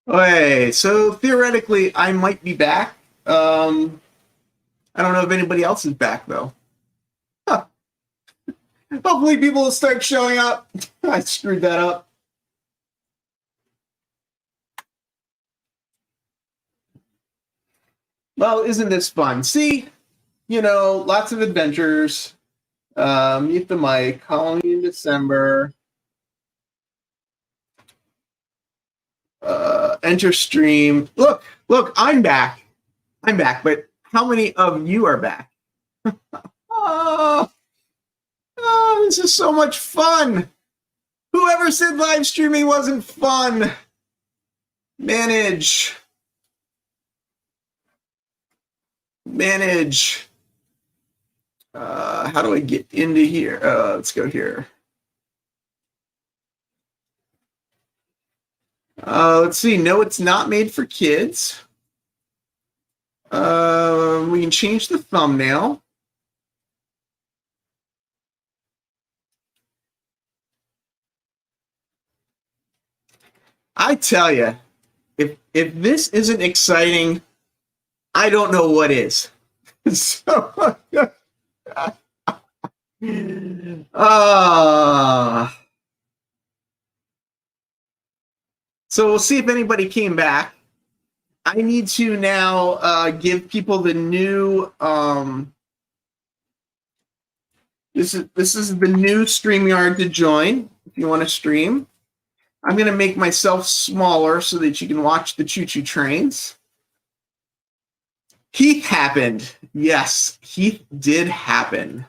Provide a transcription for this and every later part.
Okay, so theoretically, I might be back. I don't know if anybody else is back though. Huh. Hopefully, people will start showing up. I screwed that up. Well, isn't this fun? See, lots of adventures. Mute the mic. Halloween in December. Enter stream. Look, I'm back. I'm back, but how many of you are back? Oh, this is so much fun. Whoever said live streaming wasn't fun? Manage. How do I get into here? Let's go here. Let's see. No, it's not made for kids. We can change the thumbnail. I tell you, if this isn't exciting, I don't know what is. So, so we'll see if anybody came back. I need to now give people the new. This is the new StreamYard to join if you want to stream. I'm going to make myself smaller so that you can watch the choo-choo trains. Heath happened. Yes, Heath did happen.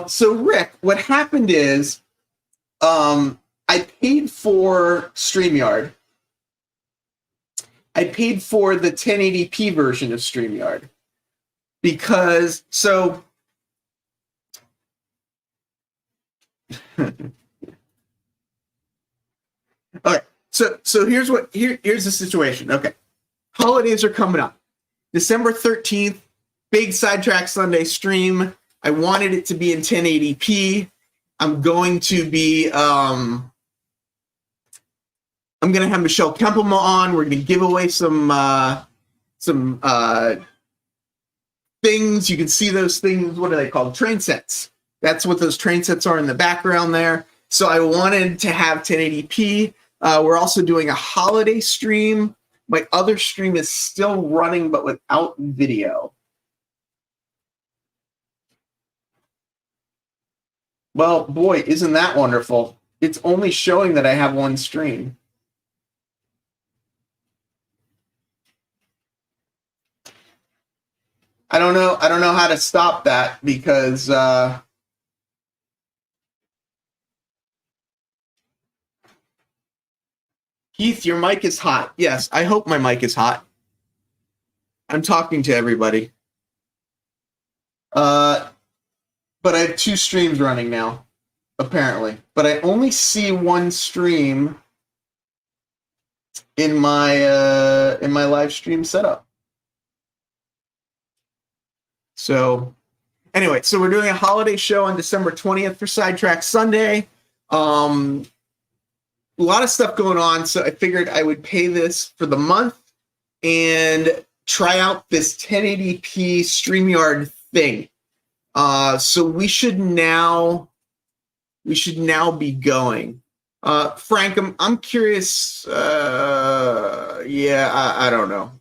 So Rick, what happened is I paid for StreamYard. I paid for the 1080p version of StreamYard because okay, so here's the situation. Okay, holidays are coming up. December 13th, big Sidetrack Sunday stream. I wanted it to be in 1080p. I'm going to be I'm going to have Michelle Kempelma on. We're going to give away some things. You can see those things. What are they called? Train sets. That's what those train sets are in the background there. So I wanted to have 1080p. We're also doing a holiday stream. My other stream is still running, but without video. Well, boy, isn't that wonderful? It's only showing that I have one stream. I don't know how to stop that because Heath, your mic is hot. Yes, I hope my mic is hot. I'm talking to everybody. But I have two streams running now, apparently. But I only see one stream in my live stream setup. So anyway, so we're doing a holiday show on December 20th for Sidetrack Sunday. A lot of stuff going on, so I figured I would pay this for the month and try out this 1080p StreamYard thing. So we should now be going. Frank, I'm curious. Yeah, I don't know.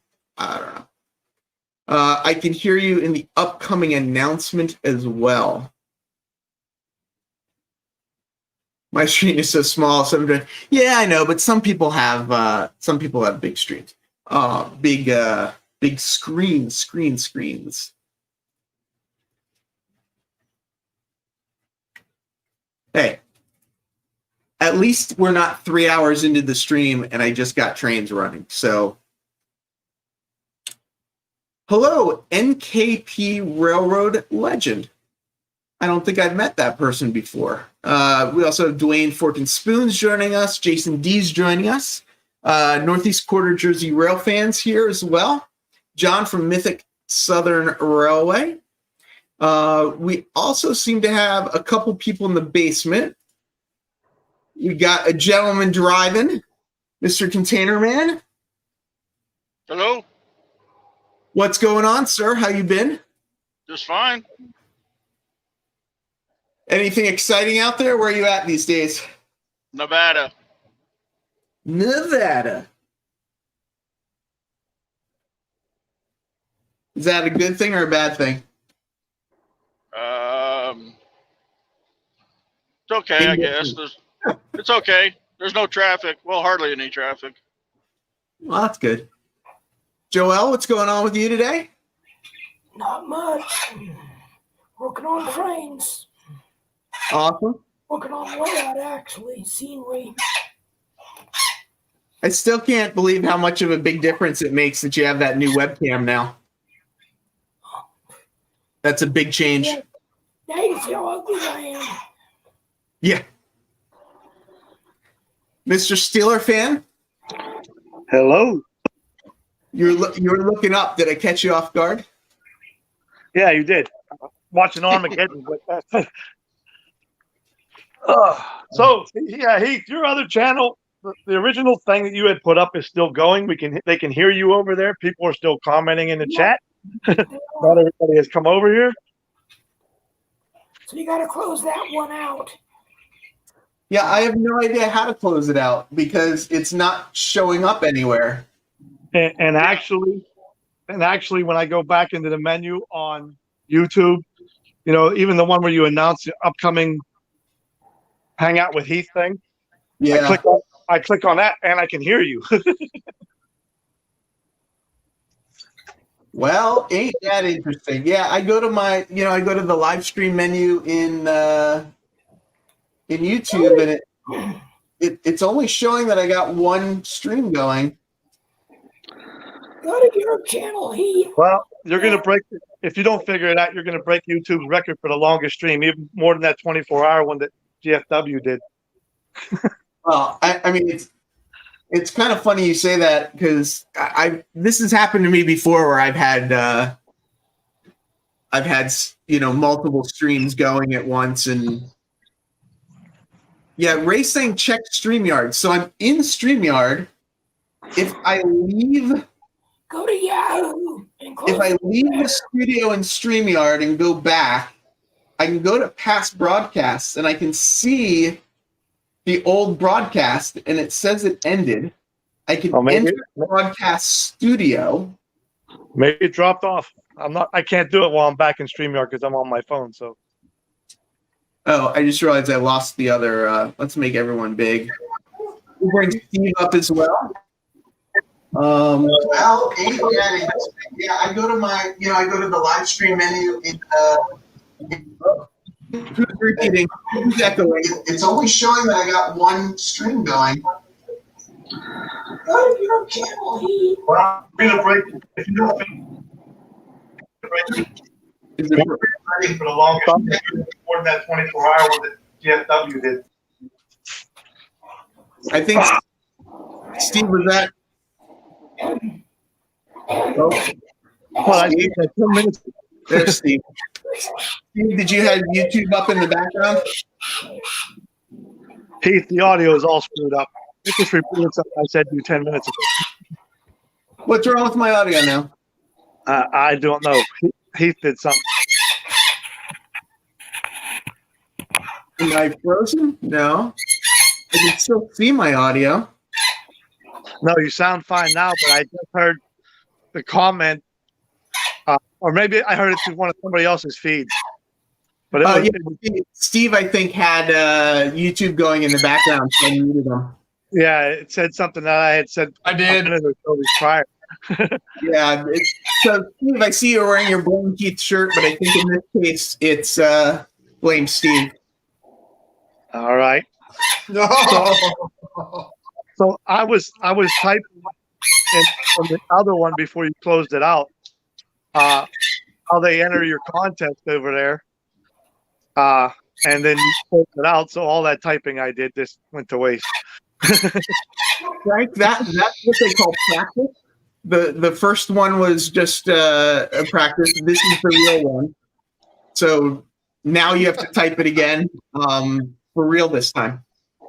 I can hear you in the upcoming announcement as well. My screen is so small, so I'm doing. Yeah, I know, but some people have big streams, big screens. Hey, at least we're not 3 hours into the stream and I just got trains running. So, hello, NKP Railroad Legend. I don't think I've met that person before. We also have Dwayne Fork and Spoons joining us. Jason D's joining us. Northeast Quarter Jersey Rail fans here as well. John from Mythic Southern Railway. We also seem to have a couple people in the basement. We got a gentleman driving. Mr. Container Man. Hello. What's going on, sir? How you been? Just fine. Anything exciting out there? Where are you at these days? Nevada. Nevada. Is that a good thing or a bad thing? It's okay, I guess. It's okay. There's no traffic. Well, hardly any traffic. Well, that's good. Joel, what's going on with you today? Not much. Working on frames. Awesome. Working on layout, actually. Scenery. I still can't believe how much of a big difference it makes that you have that new webcam now. That's a big change. Yeah. Now you see how ugly I am. Yeah. Mr. Steeler fan? Hello. You're looking up. Did I catch you off guard? Yeah, you did. Watching Armageddon. So yeah, Heath, your other channel, the original thing that you had put up is still going. They can hear you over there. People are still commenting in the chat. Not everybody has come over here. So you got to close that one out. Yeah, I have no idea how to close it out because it's not showing up anywhere. And actually, when I go back into the menu on YouTube, you know, even the one where you announce the upcoming Hangout with Heath thing, Yeah. I click on that and I can hear you. Well, ain't that interesting? Yeah, I go to the live stream menu in YouTube, and it's only showing that I got one stream going. Go to your channel, Heath. Well, you're gonna break if you don't figure it out. You're gonna break YouTube's record for the longest stream, even more than that 24-hour one that GFW did. Well, I mean, it's kind of funny you say that because this has happened to me before where I've had multiple streams going at once, and yeah, Ray's saying check StreamYard. So I'm in StreamYard. If I leave, go to Yahoo. And if I leave the studio in StreamYard and go back, I can go to past broadcasts and I can see the old broadcast, and it says it ended. I can enter the broadcast studio. Maybe it dropped off. I can't do it while I'm back in StreamYard because I'm on my phone. So. Oh, I just realized I lost the other. Let's make everyone big. We'll bring Steve up as well. Well, yeah, I go to the live stream menu. Who's repeating? Who's echoing? It's only showing that I got one stream going. Go to your channel, Heath. Well, I'm gonna break. If you don't Is it for the longest, more than that 24-hour one that GFW did. I think Steve was that. Oh, Well, I think that 2 minutes. there's Steve. Steve, did you have YouTube up in the background? Heath, the audio is all screwed up. It just repeated something I said to you 10 minutes ago. What's wrong with my audio now? I don't know. Heath did something. Am I frozen? No. I can still see my audio. No, you sound fine now, but I just heard the comment, or maybe I heard it through one of somebody else's feeds. But Steve, I think, had YouTube going in the background, so I muted him. Yeah, it said something that I had said. I did. Prior. Yeah. So, Steve, I see you're wearing your Blame Keith shirt, but I think in this case, it's Blame Steve. All right. No. So I was typing on the other one before you closed it out. How they enter your content over there, and then you closed it out. So all that typing I did just went to waste. Frank, that's what they call practice. The first one was just a practice. This is the real one. So now you have to type it again for real this time.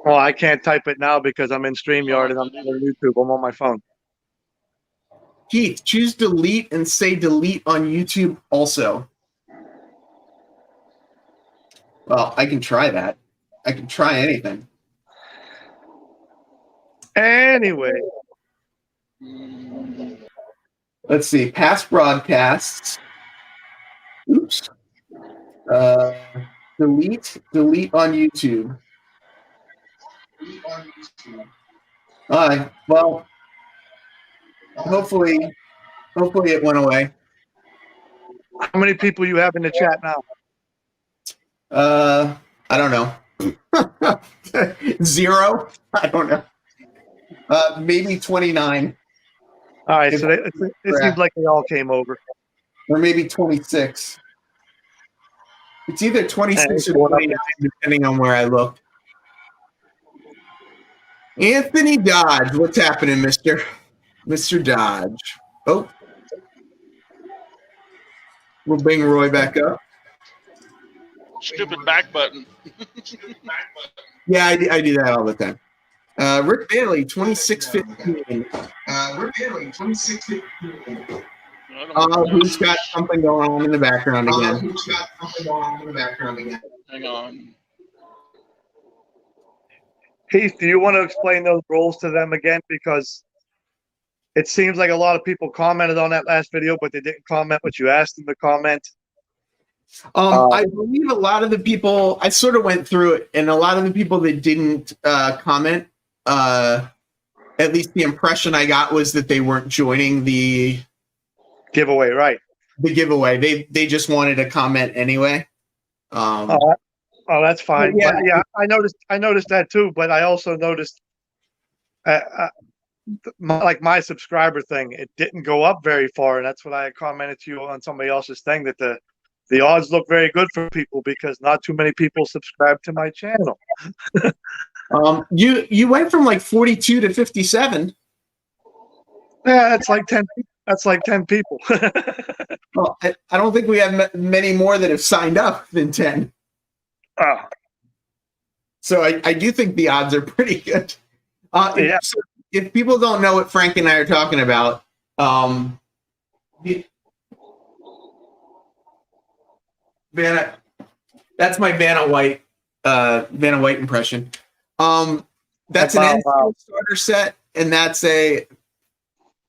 Well, I can't type it now because I'm in StreamYard and I'm not on YouTube. I'm on my phone. Keith, choose delete and say delete on YouTube also. Well, I can try that. I can try anything. Anyway, Let's see. Past broadcasts. Oops. Delete on YouTube. Well, hopefully it went away. how many people you have in the chat now? I don't know. 0? I don't know. Maybe 29. All right, so it seems like they all came over. Or maybe 26. It's either 26 or 29, depending on where I look. Anthony Dodge, what's happening, Mr. Dodge? Oh. We'll bring Roy back up. Stupid back button. Yeah, I do that all the time. Rick Bailey, 2615. Rick Bailey, 2615. Who's got something going on in the background again? Hang on. Heath, do you want to explain those rules to them again? Because it seems like a lot of people commented on that last video, but they didn't comment what you asked them to comment. I believe a lot of the people, I sort of went through it, and a lot of the people that didn't comment, at least the impression I got was that they weren't joining the giveaway, right? The giveaway. They just wanted to comment anyway. Oh, that's fine. Yeah. But yeah, I noticed that too. But I also noticed, my subscriber thing, it didn't go up very far, and that's what I commented to you on somebody else's thing, that the odds look very good for people because not too many people subscribe to my channel. You went from like 42 to 57. Yeah, that's like 10. That's like 10 people. Well, I don't think we have many more that have signed up than 10. Oh. So I do think the odds are pretty good. Yeah. If people don't know what Frank and I are talking about, that's my Vanna White impression. That's an NCO starter set, and that's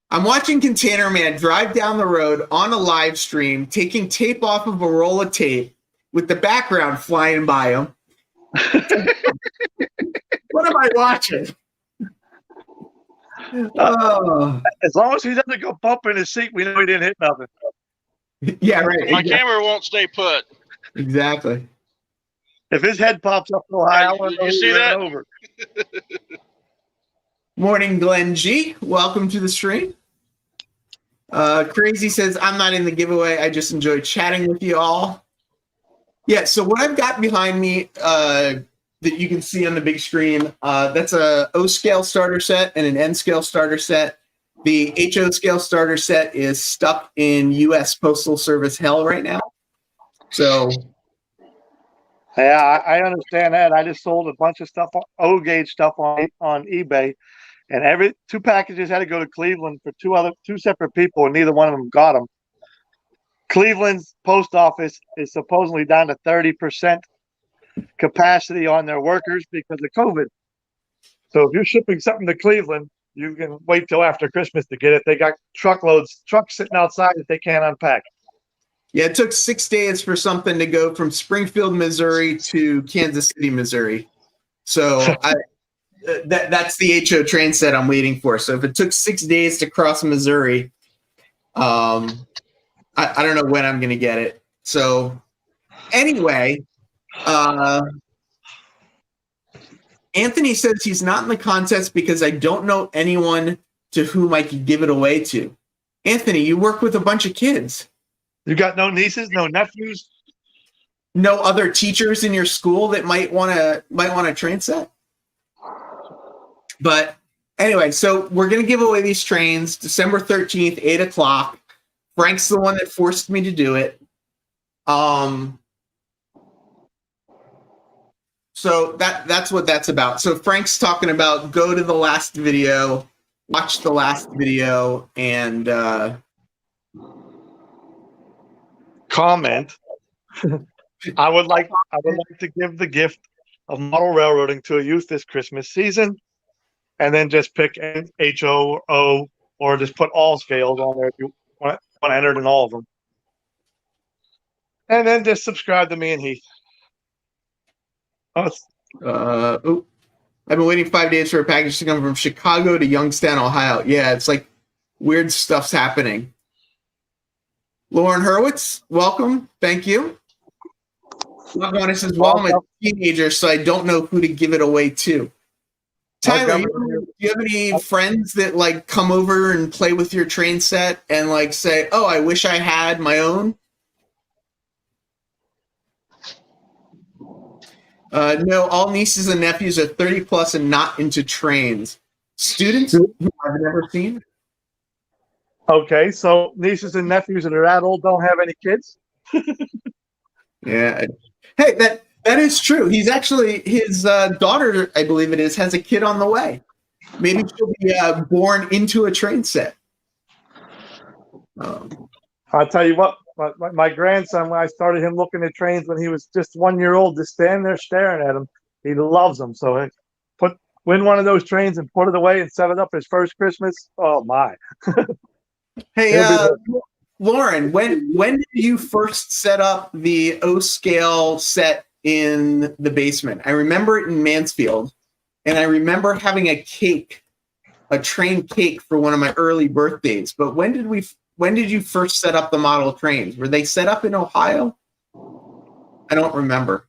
I'm watching Container Man drive down the road on a live stream, taking tape off of a roll of tape with the background flying by him. What am I watching? As long as he doesn't go bump in his seat, we know he didn't hit nothing. Yeah, right. My camera won't stay put. Exactly. If his head pops up so high, I want to know you he see ran that? over. Morning, Glenn G. Welcome to the stream. Crazy says, I'm not in the giveaway. I just enjoy chatting with you all. Yeah, so what I've got behind me that you can see on the big screen, that's a O scale starter set and an N scale starter set. The HO scale starter set is stuck in U.S. Postal Service hell right now. So, yeah, I understand that. I just sold a bunch of stuff, O gauge stuff on eBay, and 2 packages had to go to Cleveland for two separate people, and neither one of them got them. Cleveland's post office is supposedly down to 30% capacity on their workers because of COVID. So if you're shipping something to Cleveland, you can wait till after Christmas to get it. They got trucks sitting outside that they can't unpack. Yeah, it took 6 days for something to go from Springfield, Missouri to Kansas City, Missouri. So that's the HO train set I'm waiting for. So if it took 6 days to cross Missouri, I don't know when I'm going to get it. So anyway, Anthony says he's not in the contest because I don't know anyone to whom I could give it away to. Anthony, you work with a bunch of kids. You got no nieces, no nephews? No other teachers in your school that might want a train set? But anyway, so we're going to give away these trains December 13th, 8 o'clock. Frank's the one that forced me to do it. So that's what that's about. So Frank's talking about go to the last video, watch the last video, and comment. I would like to give the gift of model railroading to a youth this Christmas season, and then just pick HO or O, or just put all scales on there if you want to enter it in all of them. And then just subscribe to me and Heath. I've been waiting 5 days for a package to come from Chicago to Youngstown, Ohio. Yeah, it's like weird stuff's happening. Lauren Hurwitz, welcome. Thank you. Logona says, well, I'm a teenager, so I don't know who to give it away to. Tyler, do you have any friends that like come over and play with your train set and like say, oh, I wish I had my own? No, all nieces and nephews are 30 plus and not into trains. Students who I've never seen. Okay, so nieces and nephews that are that old don't have any kids? Yeah. Hey, that is true. He's actually, his daughter, I believe it is, has a kid on the way. Maybe she'll be born into a train set. I'll tell you what, my grandson, when I started him looking at trains when he was just 1 year old, just standing there staring at them, he loves them. So win one of those trains and put it away and set it up his first Christmas. Oh my! Hey, Lauren, when did you first set up the O scale set in the basement? I remember it in Mansfield, and I remember having a train cake for one of my early birthdays. But when did you first set up the model trains? Were they set up in Ohio? I don't remember.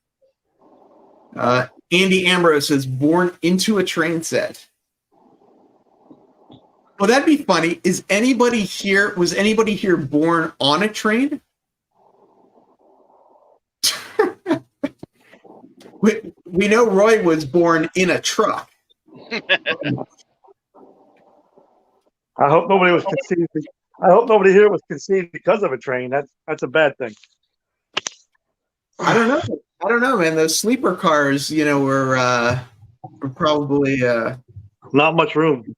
Andy Ambrose is born into a train set. Well, that'd be funny. Was anybody here born on a train? we know Roy was born in a truck. I hope nobody was conceived. I hope nobody here was conceived because of a train. That's a bad thing. I don't know, man. Those sleeper cars, were probably not much room.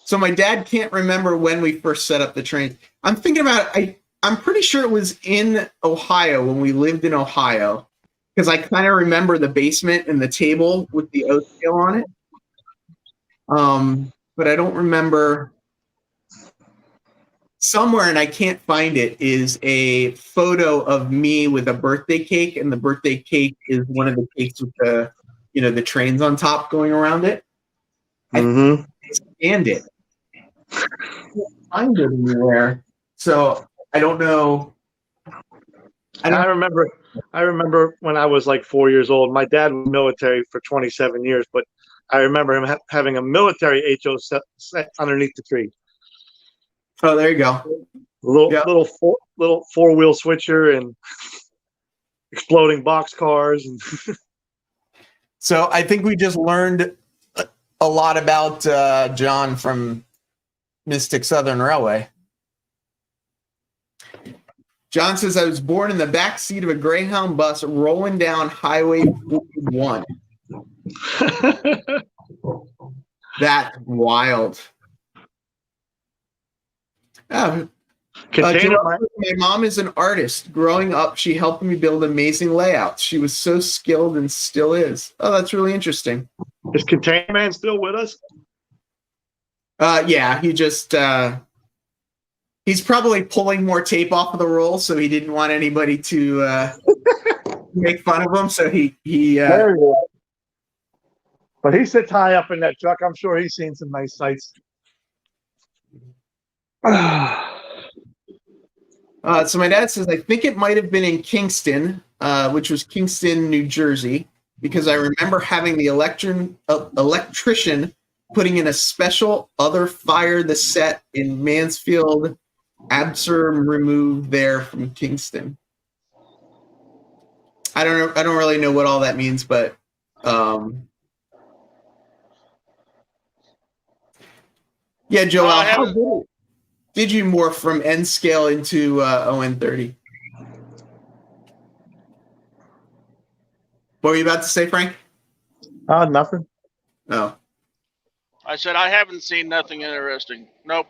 So my dad can't remember when we first set up the train. I'm thinking about it. I'm pretty sure it was in Ohio when we lived in Ohio, because I kind of remember the basement and the table with the O scale on it. But I don't remember. Somewhere, and I can't find it, is a photo of me with a birthday cake, and the birthday cake is one of the cakes with the trains on top going around it. I scanned it. I can't find it anywhere, so I don't know. I remember when I was like 4 years old. My dad was military for 27 years, but I remember him having a military HO set underneath the tree. Oh, there you go. Little four-wheel switcher and exploding box cars. So I think we just learned a lot about John from Mystic Southern Railway. John says, I was born in the back seat of a Greyhound bus rolling down Highway 41. That's wild. Oh, my mom is an artist. Growing up, she helped me build amazing layouts. She was so skilled and still is. Oh, that's really interesting. Is Container Man still with us? Yeah, he just he's probably pulling more tape off of the roll, so he didn't want anybody to make fun of him. So he but he sits high up in that truck. I'm sure he's seen some nice sights. So my dad says, I think it might have been in Kingston, which was Kingston, New Jersey, because I remember having the electrician putting in a special other fire the set in Mansfield, Absur removed there from Kingston. I don't really know what all that means, but yeah, Joel, how did you morph from N scale into ON30? What were you about to say, Frank? Nothing. Oh. I said I haven't seen nothing interesting. Nope.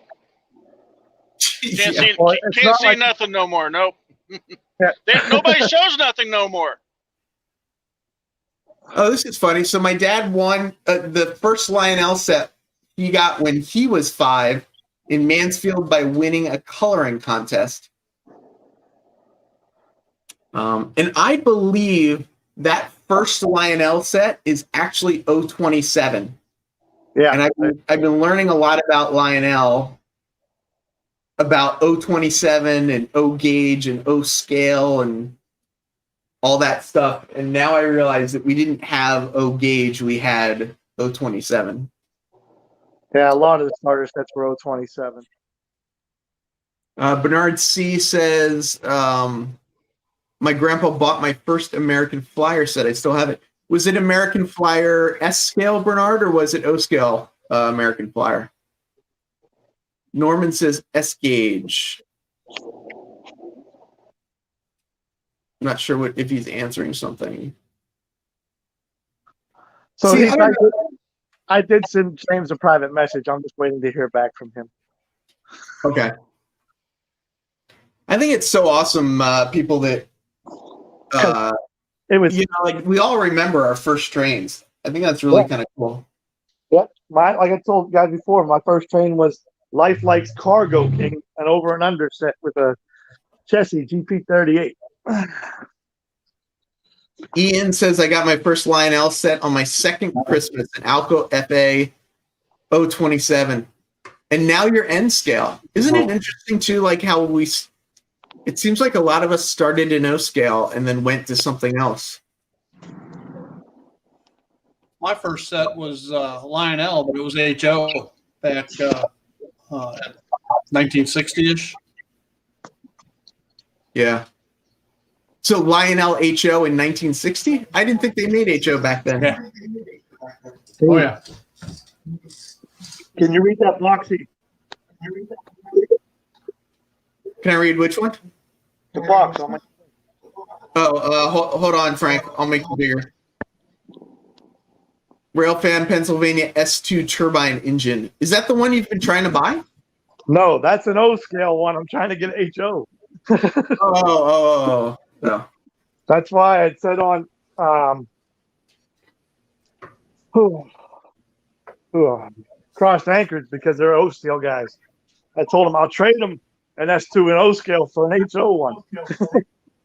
Can't Yeah. see. Well, it's Can't not see like- nothing no more. Nope. Yeah. Nobody shows nothing no more. Oh, this is funny. So my dad won the first Lionel set he got when he was 5 in Mansfield by winning a coloring contest. And I believe that first Lionel set is actually 027. Yeah. And I've been learning a lot about Lionel, about 027 and O gauge and O scale and all that stuff. And now I realize that we didn't have O gauge, we had 027. Yeah, a lot of the starter sets were 027. Bernard C says, my grandpa bought my first American Flyer set. I still have it. Was it American Flyer S scale, Bernard, or was it O scale American Flyer? Norman says S gauge. I'm not sure if he's answering something. So See, I did send James a private message. I'm just waiting to hear back from him. Okay. I think it's so awesome, people that It was like we all remember our first trains. I think that's really kind of cool. Yep. Like I told you guys before, my first train was Life Likes Cargo King, an over and under set with a Chessie GP38. Ian says I got my first Lionel set on my second Christmas, an Alco FA 027. And now you're N scale. Isn't it interesting too, like how it seems like a lot of us started in O scale and then went to something else. My first set was Lionel, but it was HO back 1960-ish. Yeah. So Lionel HO in 1960? I didn't think they made HO back then. Yeah. Oh, yeah. Can you read that box? Can I read which one? The box on my. Hold on, Frank. I'll make it bigger. Railfan Pennsylvania S2 turbine engine. Is that the one you've been trying to buy? No, that's an O scale one. I'm trying to get HO. No. That's why I said on crossed anchors because they're O scale guys. I told them I'll trade them an S2 and O scale for an HO one.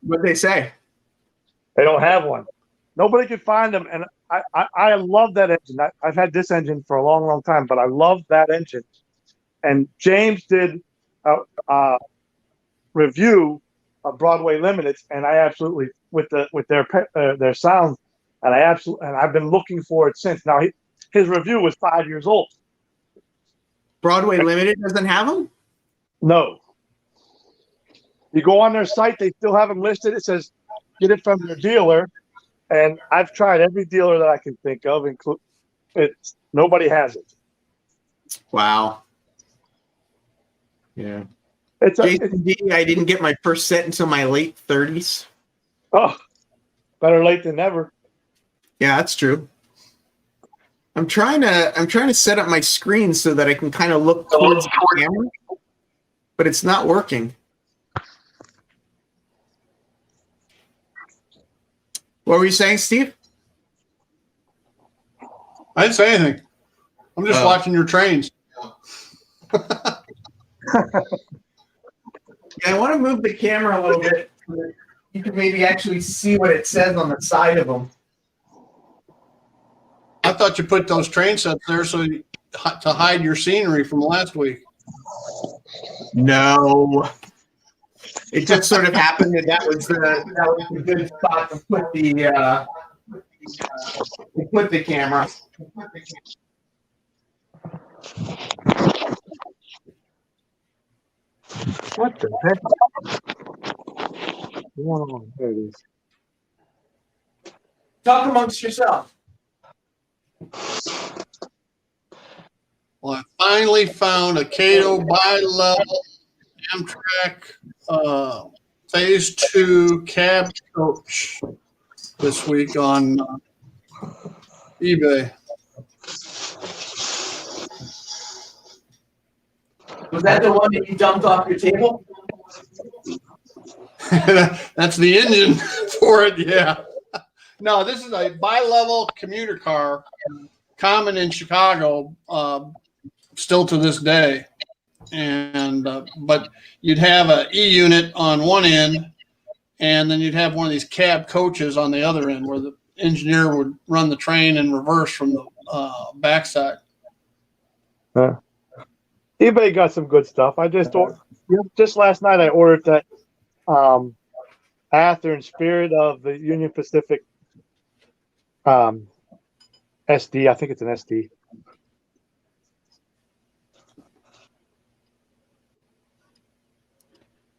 What'd they say? They don't have one. Nobody can find them, and I love that engine. I've had this engine for a long, long time, but I love that engine. And James did a review of Broadway Limiteds, and I absolutely with their sound, and I've been looking for it since. Now his review was 5 years old. Broadway Limited doesn't have them? No. You go on their site, they still have them listed. It says get it from your dealer, and I've tried every dealer that I can think of. Nobody has it. Wow. Yeah. Jason D, I didn't get my first set until my late 30s. Oh, better late than never. Yeah, that's true. I'm trying to set up my screen so that I can kind of look towards the camera, but it's not working. What were you saying, Steve? I didn't say anything. I'm just watching your trains. Yeah, I want to move the camera a little bit so that you can maybe actually see what it says on the side of them. I thought you put those train sets there to hide your scenery from last week. No. It just sort of happened that was the good spot to put the camera. What the heck? Whoa, there it is. Talk amongst yourself. Well, I finally found a Cato bi-level Amtrak Phase 2 cab coach. this week on eBay. Was that the one that you dumped off your table? That's the engine for it, yeah. No, this is a bi-level commuter car, common in Chicago, still to this day. And but you'd have an E unit on one end, and then you'd have one of these cab coaches on the other end, where the engineer would run the train in reverse from the backside. eBay got some good stuff. I just last night I ordered that Ather and Spirit of the Union Pacific SD. I think it's an SD.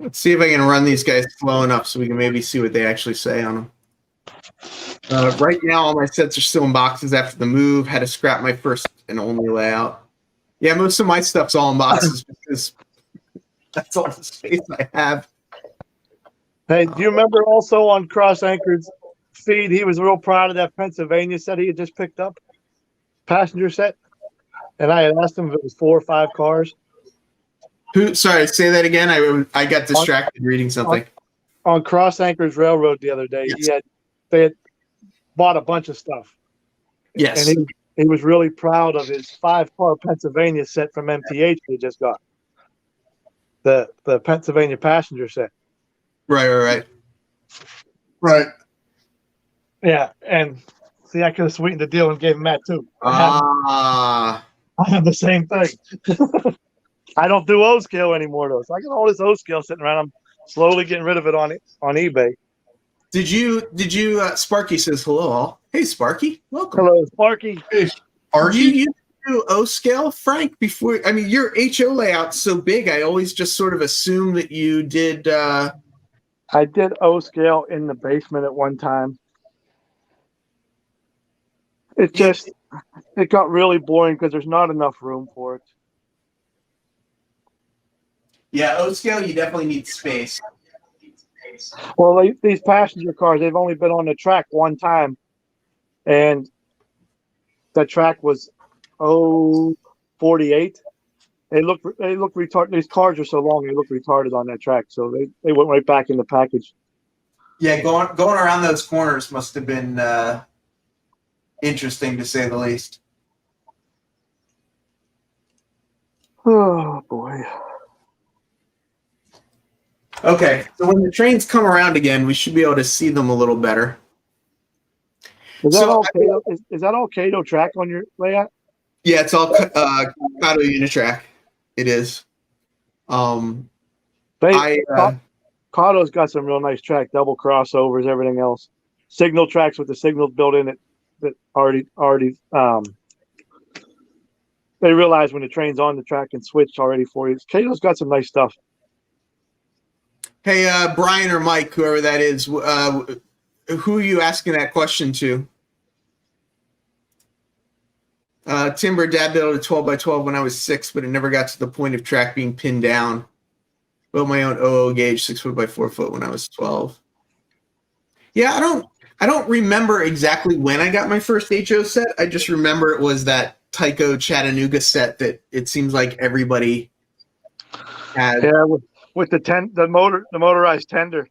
Let's see if I can run these guys slow enough so we can maybe see what they actually say on them. Right now, all my sets are still in boxes after the move. Had to scrap my first and only layout. Yeah, most of my stuff's all in boxes because that's all the space I have. Hey, do you remember also on Cross Anchored's feed, he was real proud of that Pennsylvania set he had just picked up, passenger set, and I had asked him if it was 4 or 5 cars. Who? Sorry, say that again. I got distracted reading something. On Cross Anchorage Railroad the other day, Yes. they had bought a bunch of stuff. Yes. And he was really proud of his 5-car Pennsylvania set from MTH he just got. The Pennsylvania passenger set. Right. Yeah, and see, I could have sweetened the deal and gave him that too. I have the same thing. I don't do O scale anymore though, so I got all this O scale sitting around. I'm slowly getting rid of it on eBay. Did you? Sparky says hello all. Hey Sparky, welcome. Hello, Sparky. Hey, Are you used to do O scale, Frank? Before, I mean, your HO layout's so big. I always just sort of assumed that you did. I did O scale in the basement at one time. It got really boring because there's not enough room for it. Yeah, O scale, you definitely need space. Well, these passenger cars, they've only been on the track one time, and the track was 48. They look retarded. These cars are so long, they look retarded on that track, so they went right back in the package. Yeah, going around those corners must have been interesting to say the least. Oh boy. Okay, so when the trains come around again, we should be able to see them a little better. Is that So, all is that all Cato track on your layout? Yeah, it's all Kato Unitrack. It is. Cato's got some real nice track, double crossovers, everything else. Signal tracks with the signals built in it that already they realize when the train's on the track and switch already for you. Cato's got some nice stuff. Hey, Brian or Mike, whoever that is, who are you asking that question to? Timber, Dad built a 12x12 when I was 6, but it never got to the point of track being pinned down. Built my own OO gauge 6 foot by 4 foot when I was 12. Yeah, I don't remember exactly when I got my first HO set. I just remember it was that Tyco Chattanooga set that it seems like everybody had. Yeah, with the motorized tender.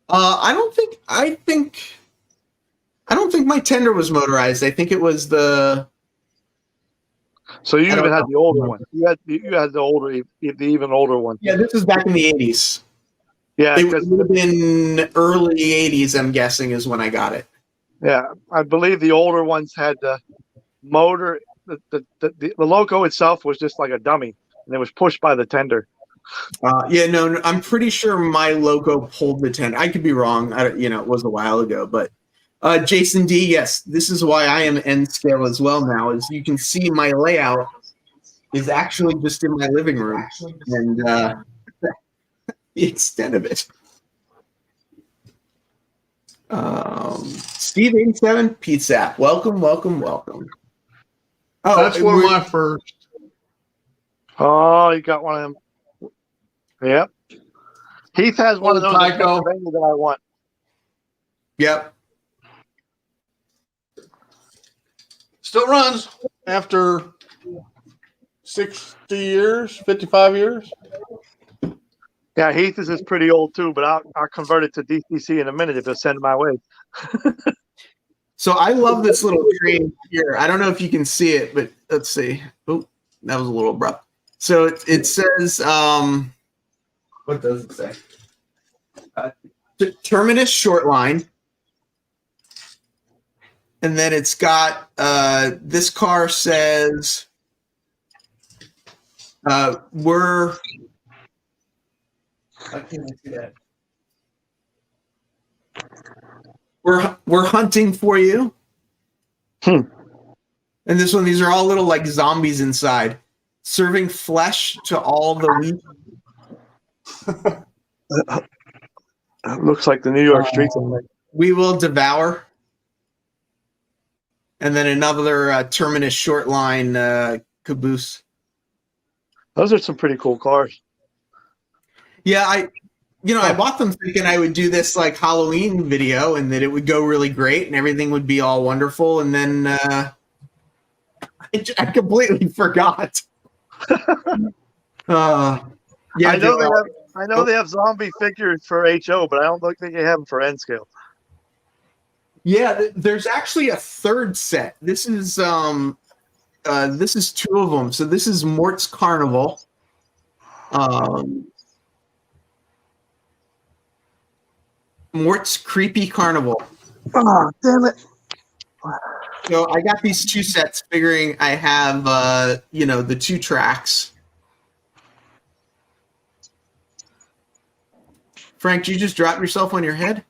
I don't think my tender was motorized. I think it was the. So you even had the older one. You had the even older one. Yeah, this was back in the 80s. Yeah, it would have been early 80s. I'm guessing is when I got it. Yeah, I believe the older ones had the motor. The loco itself was just like a dummy, and it was pushed by the tender. No, I'm pretty sure my loco pulled the tender. I could be wrong. It was a while ago, but Jason D, yes, this is why I am N scale as well now. As you can see, my layout is actually just in my living room, and the extent of it. Steve 87, Pete Sapp, welcome. Oh, that's one of my first. Oh, you got one of them. Yep. Heath has one of those Tyco that I want. Yep. Still runs after 60 years, 55 years. Yeah, Heath is pretty old too, but I'll convert it to DCC in a minute if you'll send it my way. So I love this little train here. I don't know if you can see it, but let's see. Oh, that was a little abrupt. So it says, what does it say? Terminus short line. And then it's got, this car says, we're, I can't see that. We're hunting for you. And this one, these are all little like zombies inside, serving flesh to all the weak. Looks like the New York streets. We will devour. And then another Terminus short line caboose. Those are some pretty cool cars. Yeah, I bought them thinking I would do this like Halloween video and that it would go really great and everything would be all wonderful. And then I completely forgot. Yeah, I know they have zombie figures for HO, but I don't think they have them for N scale. Yeah, there's actually a third set. This is two of them. So this is Mort's Carnival. Mort's Creepy Carnival. Oh, damn it. So I got these two sets figuring I have, the two tracks. Frank, did you just drop yourself on your head?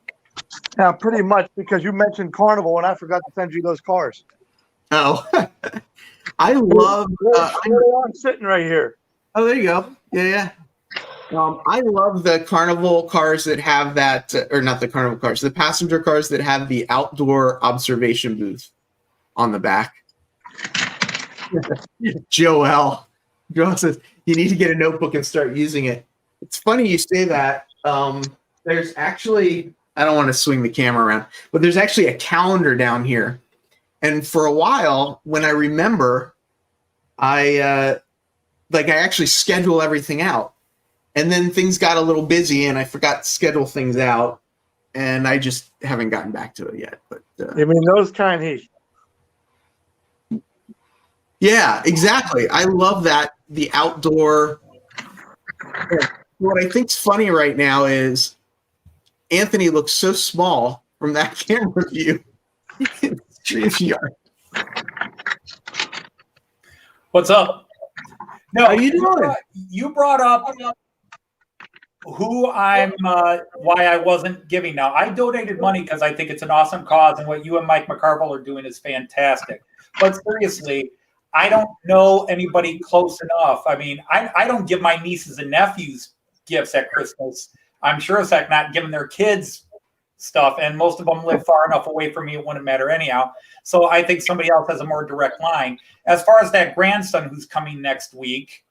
Yeah, pretty much, because you mentioned Carnival and I forgot to send you those cars. Oh, I love. I'm sitting right here. Oh, there you go. Yeah. I love the carnival cars that have that, or not the carnival cars, the passenger cars that have the outdoor observation booth on the back. Joel says, you need to get a notebook and start using it. It's funny you say that. There's actually, I don't want to swing the camera around, but there's actually a calendar down here. And for a while, when I remember, I actually schedule everything out. And then things got a little busy and I forgot to schedule things out. And I just haven't gotten back to it yet. But you mean those kind, Heath? Yeah, exactly. I love that. The outdoor. What I think's funny right now is Anthony looks so small from that camera view. What's up? No, how you doing? You brought up who I'm, why I wasn't giving. Now, I donated money because I think it's an awesome cause, and what you and Mike McCarville are doing is fantastic. But seriously, I don't know anybody close enough. I mean, I don't give my nieces and nephews gifts at Christmas. I'm sure as heck not giving their kids stuff, and most of them live far enough away from me, it wouldn't matter anyhow. So I think somebody else has a more direct line. As far as that grandson who's coming next week,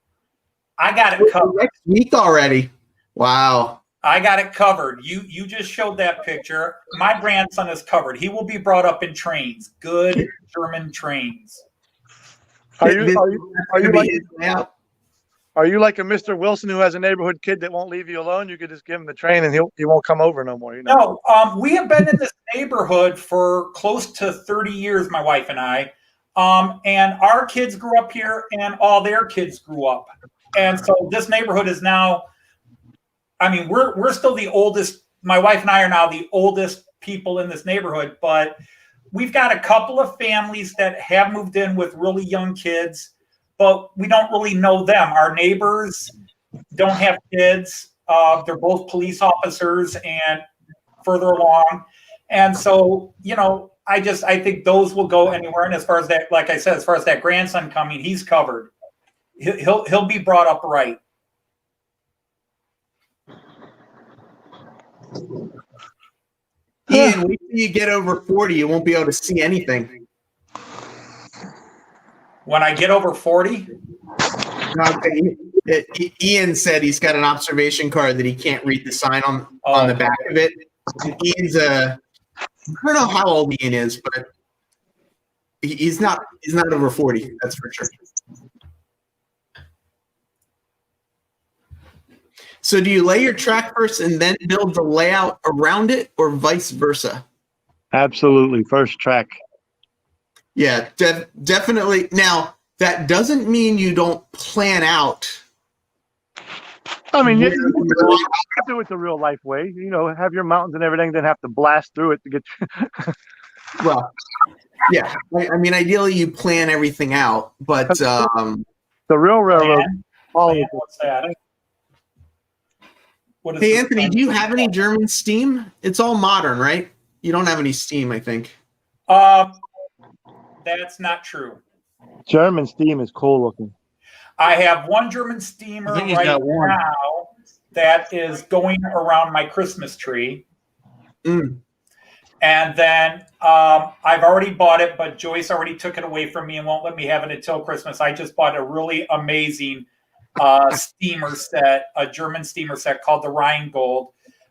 I got it covered. Next week already. Wow. I got it covered. You just showed that picture. My grandson is covered. He will be brought up in trains, good German trains. Are you like a Mr. Wilson who has a neighborhood kid that won't leave you alone? You could just give him the train and he won't come over no more. You know? No, we have been in this neighborhood for close to 30 years, my wife and I. And our kids grew up here and all their kids grew up. And so this neighborhood is now, I mean, we're still the oldest. My wife and I are now the oldest people in this neighborhood, but we've got a couple of families that have moved in with really young kids, but we don't really know them. Our neighbors don't have kids. They're both police officers and further along. And so, I think those will go anywhere. And as far as that, like I said, as far as that grandson coming, he's covered. He'll be brought up right. Ian, wait till you get over 40, you won't be able to see anything. When I get over 40? Ian said he's got an observation card that he can't read the sign on the back of it. And don't know how old Ian is, but he's not over 40. That's for sure. So do you lay your track first and then build the layout around it, or vice versa? Absolutely. First track. Yeah, definitely. Now, that doesn't mean you don't plan out. I mean, you do it the real life way. You know, have your mountains and everything, then have to blast through it to get. Well, yeah. I mean, ideally, you plan everything out, but The real railroad. What's that? What is hey, this Anthony, thing? do you have any German steam? It's all modern, right? You don't have any steam, I think. That's not true. German steam is cool looking. I have one German steamer I think he's right got one. now that is going around my Christmas tree. Mm. And then I've already bought it, but Joyce already took it away from me and won't let me have it until Christmas. I just bought a really amazing steamer set, a German steamer set called the Rheingold.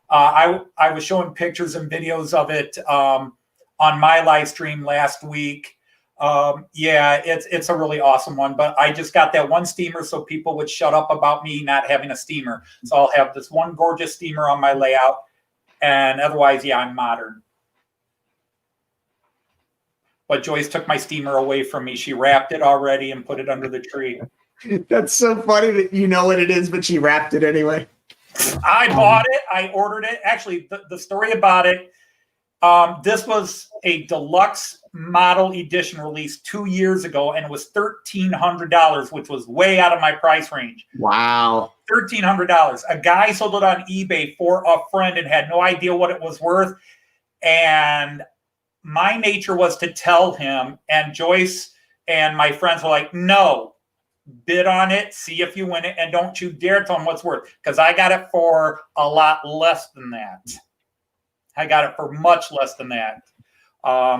I was showing pictures and videos of it on my live stream last week. Yeah, it's a really awesome one, but I just got that one steamer so people would shut up about me not having a steamer. So I'll have this one gorgeous steamer on my layout, and otherwise, yeah, I'm modern. But Joyce took my steamer away from me. She wrapped it already and put it under the tree. That's so funny that you know what it is, but she wrapped it anyway. I bought it. I ordered it. Actually, the story about it, this was a deluxe model edition released 2 years ago, and it was $1,300, which was way out of my price range. Wow. $1,300. A guy sold it on eBay for a friend and had no idea what it was worth. And my nature was to tell him, and Joyce and my friends were like, no, bid on it, see if you win it, and don't you dare tell him what's worth, because I got it for a lot less than that. I got it for much less than that.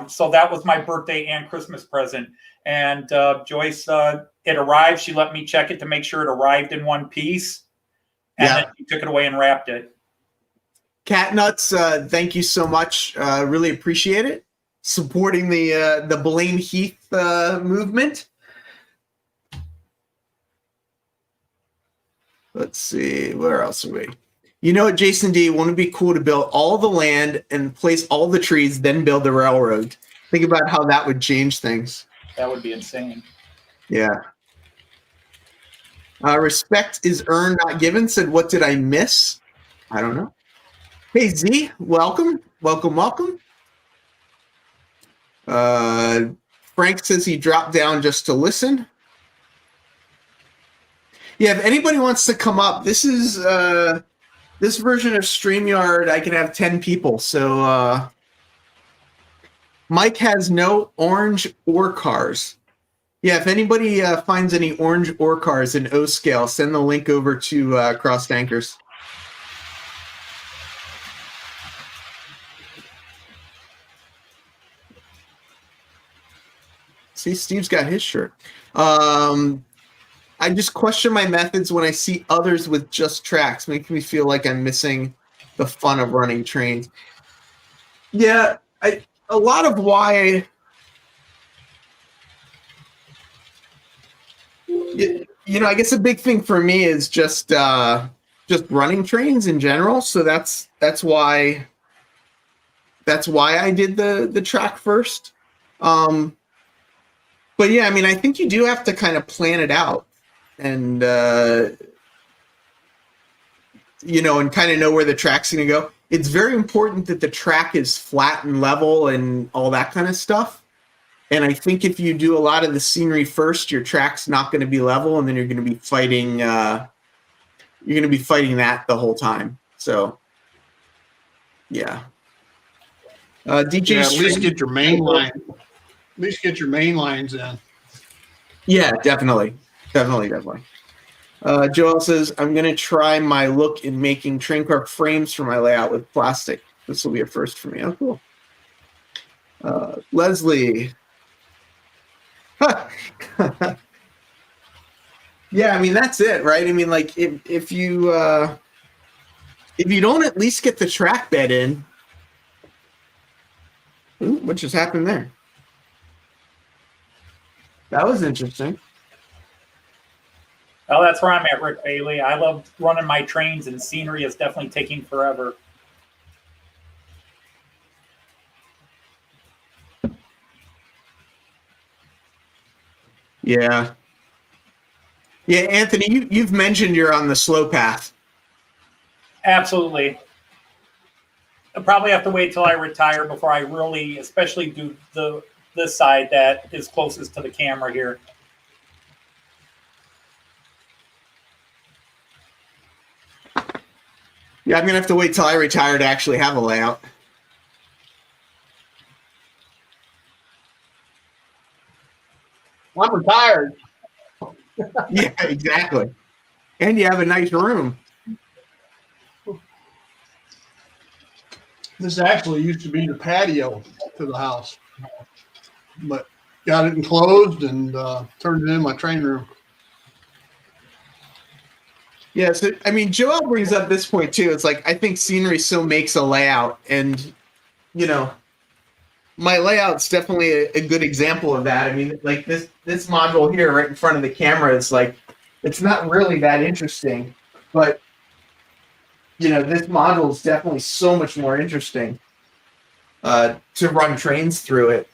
So that was my birthday and Christmas present. And Joyce, it arrived. She let me check it to make sure it arrived in one piece. And then she took it away and wrapped it. Cat Nuts, thank you so much. Really appreciate it. Supporting the Blaine Heath movement. Let's see, where else are we? You know what, Jason D, wouldn't it be cool to build all the land and place all the trees, then build the railroad? Think about how that would change things. That would be insane. Yeah. Respect is earned, not given, said, what did I miss? I don't know. Hey, Z, welcome. Welcome, welcome. Frank says he dropped down just to listen. Yeah, if anybody wants to come up, this is this version of StreamYard, I can have 10 people. So Mike has no orange ore cars. Yeah, if anybody finds any orange ore cars in O scale, send the link over to Cross Tankers. See, Steve's got his shirt. I just question my methods when I see others with just tracks. Makes me feel like I'm missing the fun of running trains. Yeah, a lot of why, you know, I guess a big thing for me is just running trains in general. So that's why I did the track first. But yeah, I mean, I think you do have to kind of plan it out. And, you know, and kind of know where the track's going to go. It's very important that the track is flat and level and all that kind of stuff. And I think if you do a lot of the scenery first, your track's not going to be level, and then you're going to be fighting. You're going to be fighting that the whole time. So, yeah. DJ, Yeah, at least get your main line. At least get your main lines in. Yeah, definitely. Definitely. Joel says, I'm going to try my look in making train car frames for my layout with plastic. This will be a first for me. Oh, cool. Leslie. Yeah, I mean, that's it, right? I mean, like, if you don't at least get the track bed in, Ooh, what just happened there? That was interesting. Well, that's where I'm at, Rick Bailey. I love running my trains, and scenery is definitely taking forever. Yeah. Yeah, Anthony, you've mentioned you're on the slow path. Absolutely. I'll probably have to wait till I retire before I really, especially do this side that is closest to the camera here. Yeah, I'm going to have to wait till I retire to actually have a layout. I'm retired. Yeah, exactly. And you have a nice room. This actually used to be the patio to the house, but got it enclosed and turned it into my training room. Yeah, so I mean, Joel brings up this point too. It's like I think scenery still makes a layout, and you know, my layout's definitely a good example of that. I mean, like this module here, right in front of the camera, is like it's not really that interesting, but you know, this module is definitely so much more interesting to run trains through it.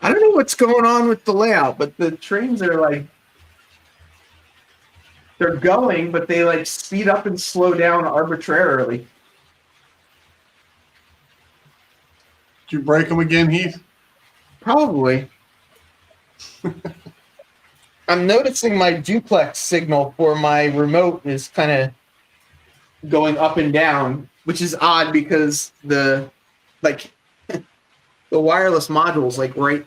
I don't know what's going on with the layout, but the trains are like. They're going, but they like speed up and slow down arbitrarily. Did you break them again, Heath? Probably. I'm noticing my duplex signal for my remote is kind of going up and down, which is odd because the wireless module is like right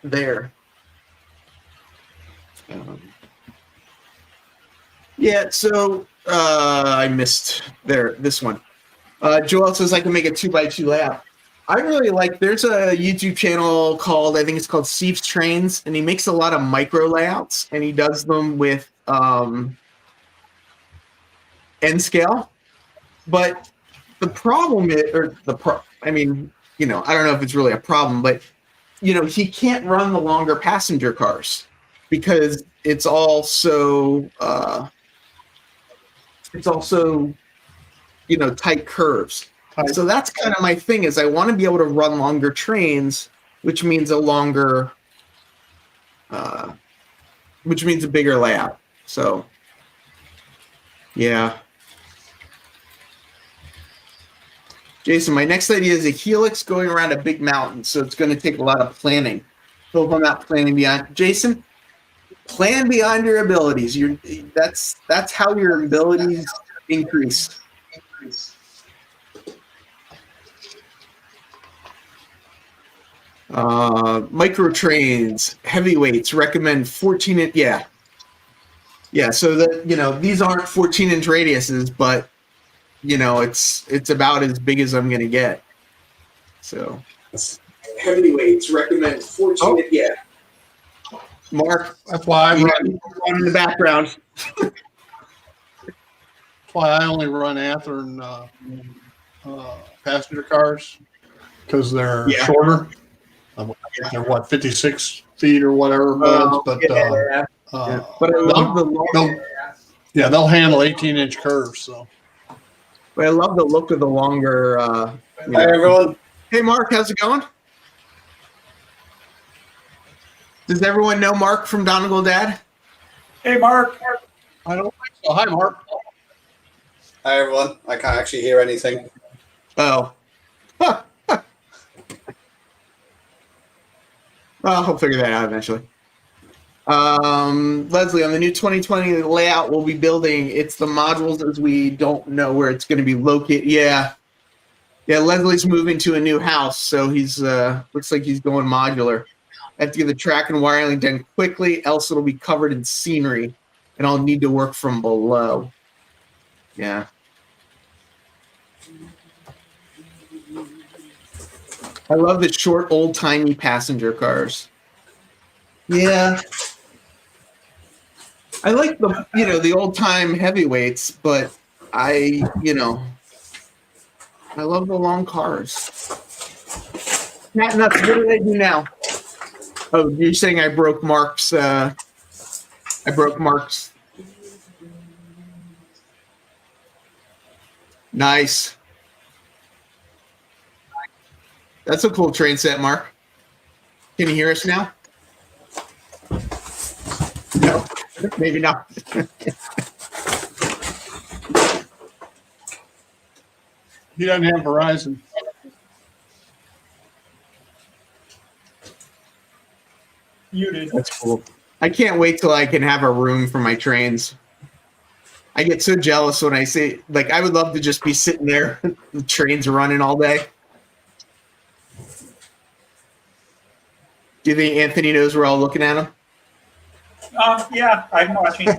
there. Yeah, so I missed this one. Joel says I can make a 2x2 layout. I really like, there's a YouTube channel called, I think it's called Steve's Trains, and he makes a lot of micro layouts, and he does them with N scale. But the problem is, I mean, you know, I don't know if it's really a problem, but, you know, he can't run the longer passenger cars because it's all so, you know, tight curves. So that's kind of my thing is I want to be able to run longer trains, which means a bigger layout. So, yeah. Jason, my next idea is a helix going around a big mountain. So it's going to take a lot of planning. Hope I'm not planning beyond. Jason, plan beyond your abilities. That's how your abilities increase. Micro trains, heavyweights, recommend 14 inch. Yeah. So that, you know, these aren't 14-inch radiuses, but you know, it's about as big as I'm gonna get. So heavyweights, recommend 14. Yeah. Mark, That's why I run in the background. That's why I only run Athearn passenger cars because they're shorter. They're what, 56 feet or whatever, but But I love they'll handle 18-inch curves. So, but I love the look of the longer. Hi everyone. Hey Mark, how's it going? Does everyone know Mark from Donegal Dad? Hey, Mark. I don't think so. Hi, Mark. Hi everyone. I can't actually hear anything. Oh. Well, I'll figure that out eventually. Leslie, on the new 2020 layout we'll be building, it's the modules as we don't know where it's going to be located. Yeah, Leslie's moving to a new house, so he's looks like he's going modular. I have to get the track and wiring done quickly, else it'll be covered in scenery, and I'll need to work from below. Yeah. I love the short, old-timey passenger cars. Yeah. I like the old-time heavyweights, but I I love the long cars. Matt Nuts, what did I do now? Oh, you're saying I broke Mark's Nice. That's a cool train set, Mark. Can you hear us now? No, maybe not. He doesn't have Verizon. Muted. That's cool. I can't wait till I can have a room for my trains. I get so jealous when I see, like, I would love to just be sitting there, the trains running all day. Do you think Anthony knows we're all looking at him? Yeah, I'm watching.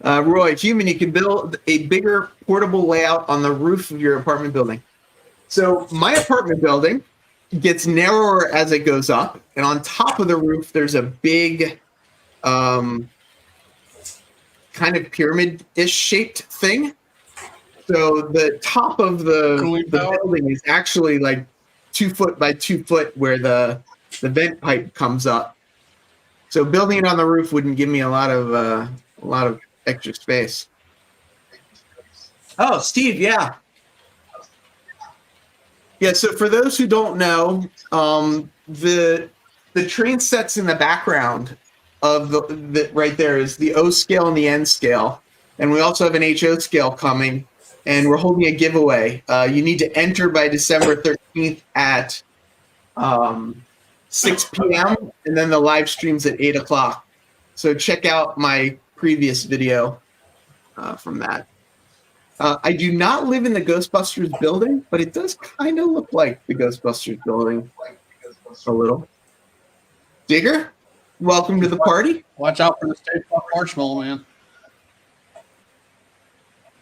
Roy, human, you can build a bigger portable layout on the roof of your apartment building. So my apartment building gets narrower as it goes up, and on top of the roof, there's a big, kind of pyramid-ish shaped thing. So the top of the building is actually like 2 foot by 2 foot where the vent pipe comes up. So building it on the roof wouldn't give me a lot of extra space. Oh, Steve, yeah. Yeah, so for those who don't know, the train sets in the background of the right there is the O scale and the N scale. And we also have an HO scale coming, and we're holding a giveaway. You need to enter by December 13th at 6 p.m., and then the live stream's at 8 o'clock. So check out my previous video from that. I do not live in the Ghostbusters building, but it does kind of look like the Ghostbusters building a little. Digger, welcome to the party. Watch out for the Stay Puft Marshmallow Man.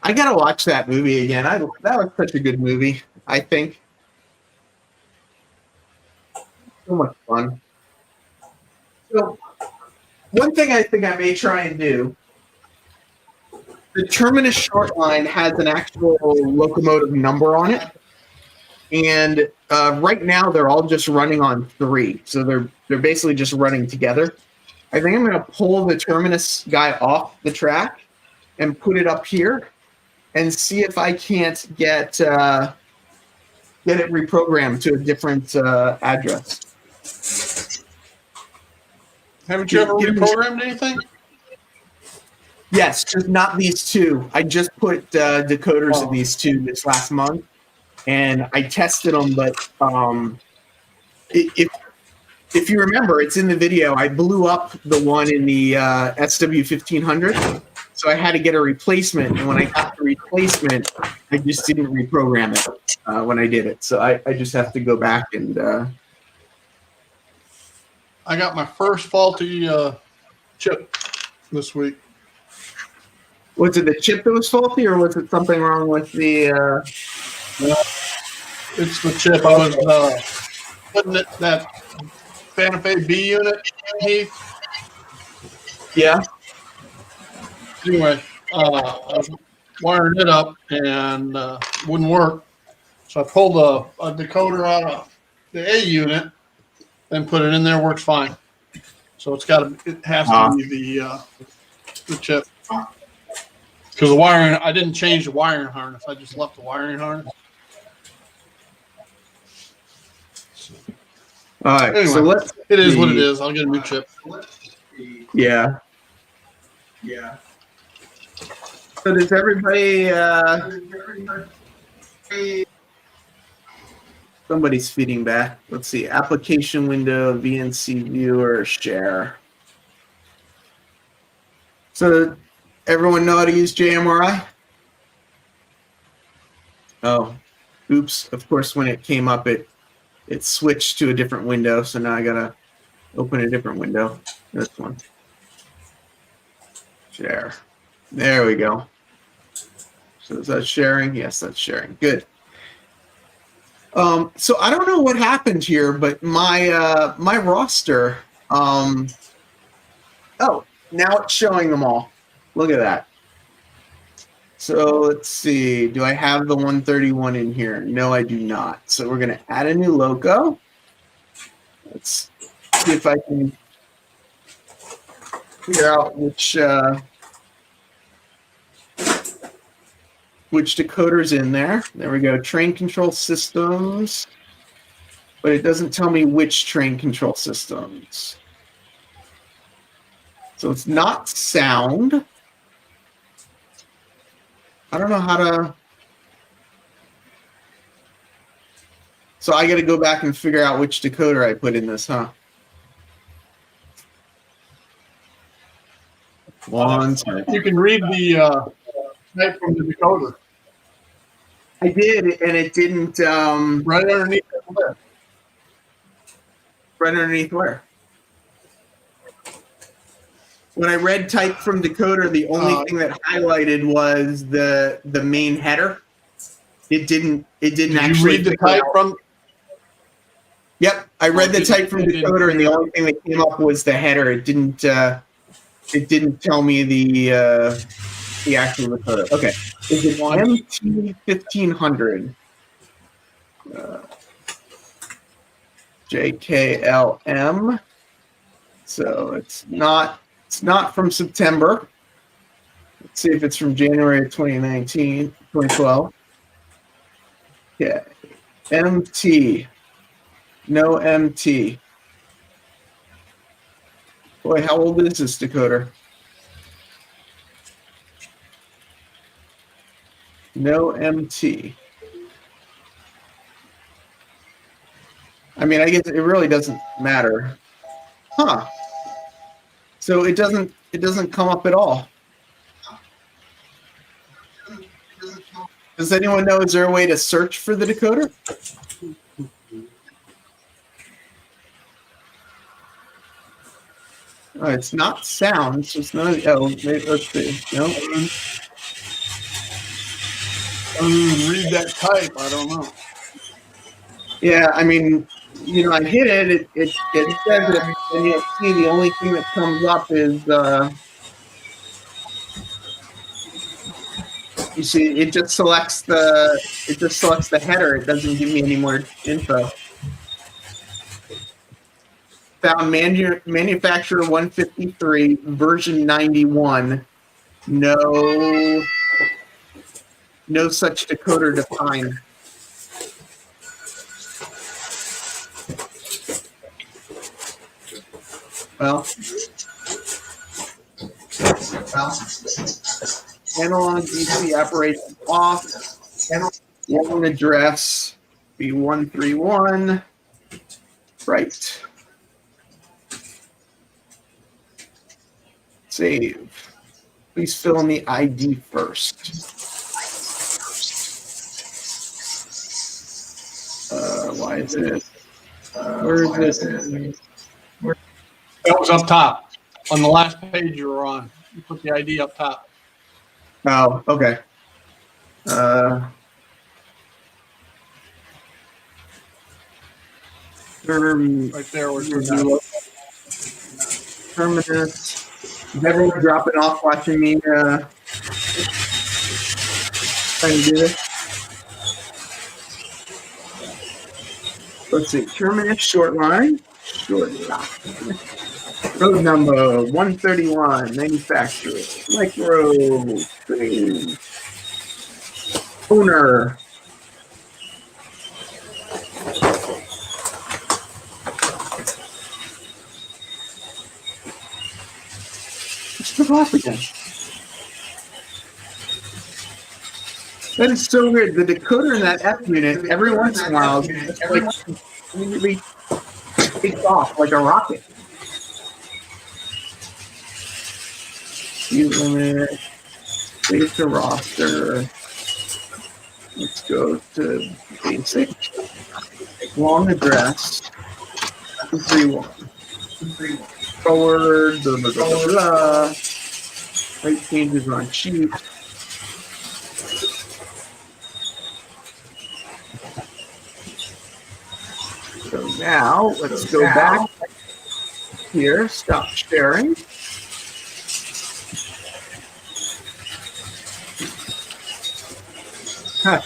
I gotta watch that movie again. That was such a good movie, I think. So much fun. So, one thing I think I may try and do, the Terminus short line has an actual locomotive number on it. And right now they're all just running on 3. So they're basically just running together. I think I'm going to pull the Terminus guy off the track and put it up here and see if I can't get it reprogrammed to a different address. Haven't you ever reprogrammed anything? Yes, just not these two. I just put decoders in these two this last month, and I tested them. But if you remember, it's in the video. I blew up the one in the SW1500, so I had to get a replacement. And when I got the replacement, I just didn't reprogram it when I did it. So I just have to go back and. I got my first faulty chip this week. Was it the chip that was faulty, or was it something wrong with the? No, it's the chip. I was putting it that Santa Fe B unit, Heath. Yeah. Anyway, I was wiring it up and wouldn't work. So I pulled a decoder out of the A unit and put it in there. Works fine. So it has to be the chip. Because the wiring, I didn't change the wiring harness. I just left the wiring harness. All right. Anyway, So it is what it is. I'll get a new chip. Yeah. Yeah. So does everybody? Somebody's feeding back. Let's see. Application window, VNC viewer, share. So everyone know how to use JMRI? Oh, oops. Of course, when it came up, it switched to a different window. So now I got to open a different window. This one. Share. There we go. So is that sharing? Yes, that's sharing. Good. So I don't know what happened here, but my my roster. Oh, now it's showing them all. Look at that. So let's see. Do I have the 131 in here? No, I do not. So we're going to add a new loco. Let's see if I can figure out which decoder's in there. There we go. Train control systems. But it doesn't tell me which train control systems. So it's not sound. I don't know how to. So I got to go back and figure out which decoder I put in this, huh? One second. You can read the type from the decoder I did, and it didn't. right underneath the list. Right underneath where? When I read type from decoder, the only thing that highlighted was the main header. It didn't Did you actually read the figure type out- from? Yep, I read the type from It didn't decoder, and the figure only thing that came up was the header. It didn't tell me the actual decoder. Okay, is it MT1500? JKLM. So it's not from September. Let's see if it's from January of 2012. Yeah. MT. No MT. Boy, how old is this decoder? No MT. I mean, I guess it really doesn't matter. Huh. So it doesn't come up at all. Does anyone know, is there a way to search for the decoder? Oh, it's not sound, so it's not, oh, maybe, let's see. No. Read that type. I don't know. Yeah, I mean, you know, I hit it, it says it, and you'll see the only thing that comes up is, you see, it just selects the header. It doesn't give me any more info. Found manufacturer 153, version 91. No such decoder defined. Well, analog DC operation off. Long address B131. Right. Save. Please fill in the ID first. Why is it? Where is it? That was up top on the last page you were on. You put the ID up top. Oh, okay. Right there. Where Terminus. Is everyone dropping off watching me trying to do this? Let's see. Terminus short line. Road number 131. Manufacturer. Micro. Train. Owner. Took off again. That is so weird. The decoder in that F unit, every once in a while, just like immediately takes off like a rocket. View limit, save to roster. Let's go to basic. Long address. 231. Forward, blah, blah, blah, blah, blah. Rate changes on sheet. So now let's go back here, stop sharing. Now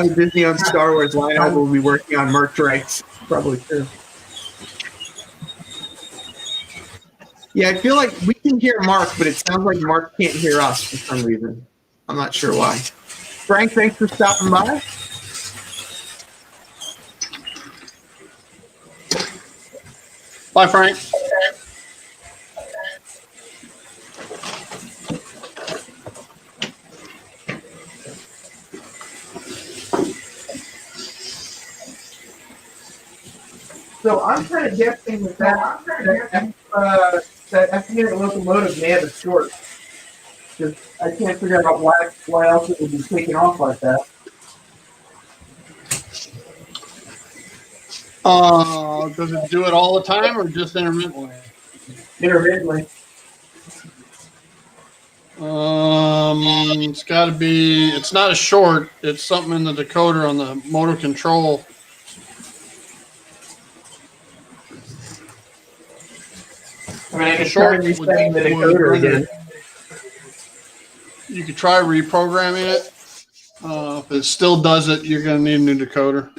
the Disney on Star Wars lineup will be working on merch rights. Probably true. Yeah, I feel like we can hear Mark, but it sounds like Mark can't hear us for some reason. I'm not sure why. Frank, thanks for stopping by. Bye, Frank. So I'm kind of guessing that FDN locomotive may have a short. Because I can't figure out why else it would be taking off like that. Does it do it all the time or just intermittently? Intermittently. It's got to be. It's not a short. It's something in the decoder on the motor control. I mean, I can Short try resetting the decoder again. You could try reprogramming it. If it still does it, you're going to need a new decoder.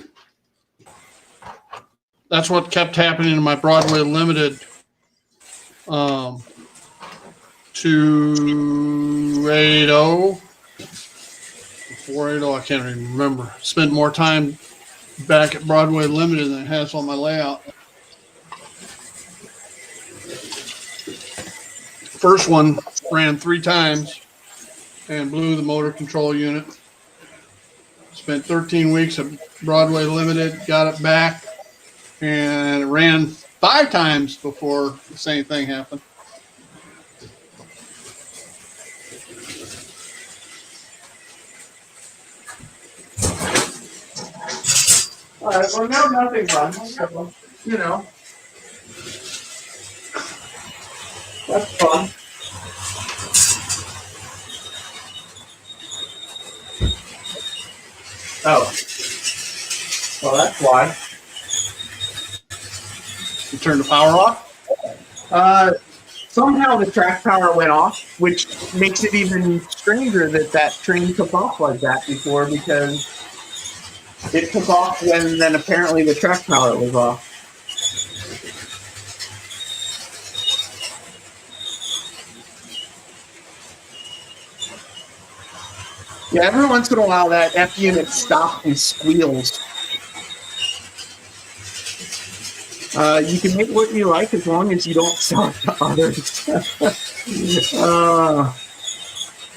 That's what kept happening in my Broadway Limited 280, 480, I can't even remember. Spent more time back at Broadway Limited than it has on my layout. First one ran 3 times and blew the motor control unit. Spent 13 weeks at Broadway Limited, got it back, and it ran 5 times before the same thing happened. All right, well, now nothing runs, so, you know. That's fun. Oh. Well, that's why. You turn the power off? Somehow the track power went off, which makes it even stranger that that train took off like that before, because it took off when then apparently the track power was off. Yeah, every once in a while that F unit stops and squeals. You can make what you like as long as you don't sell it to others.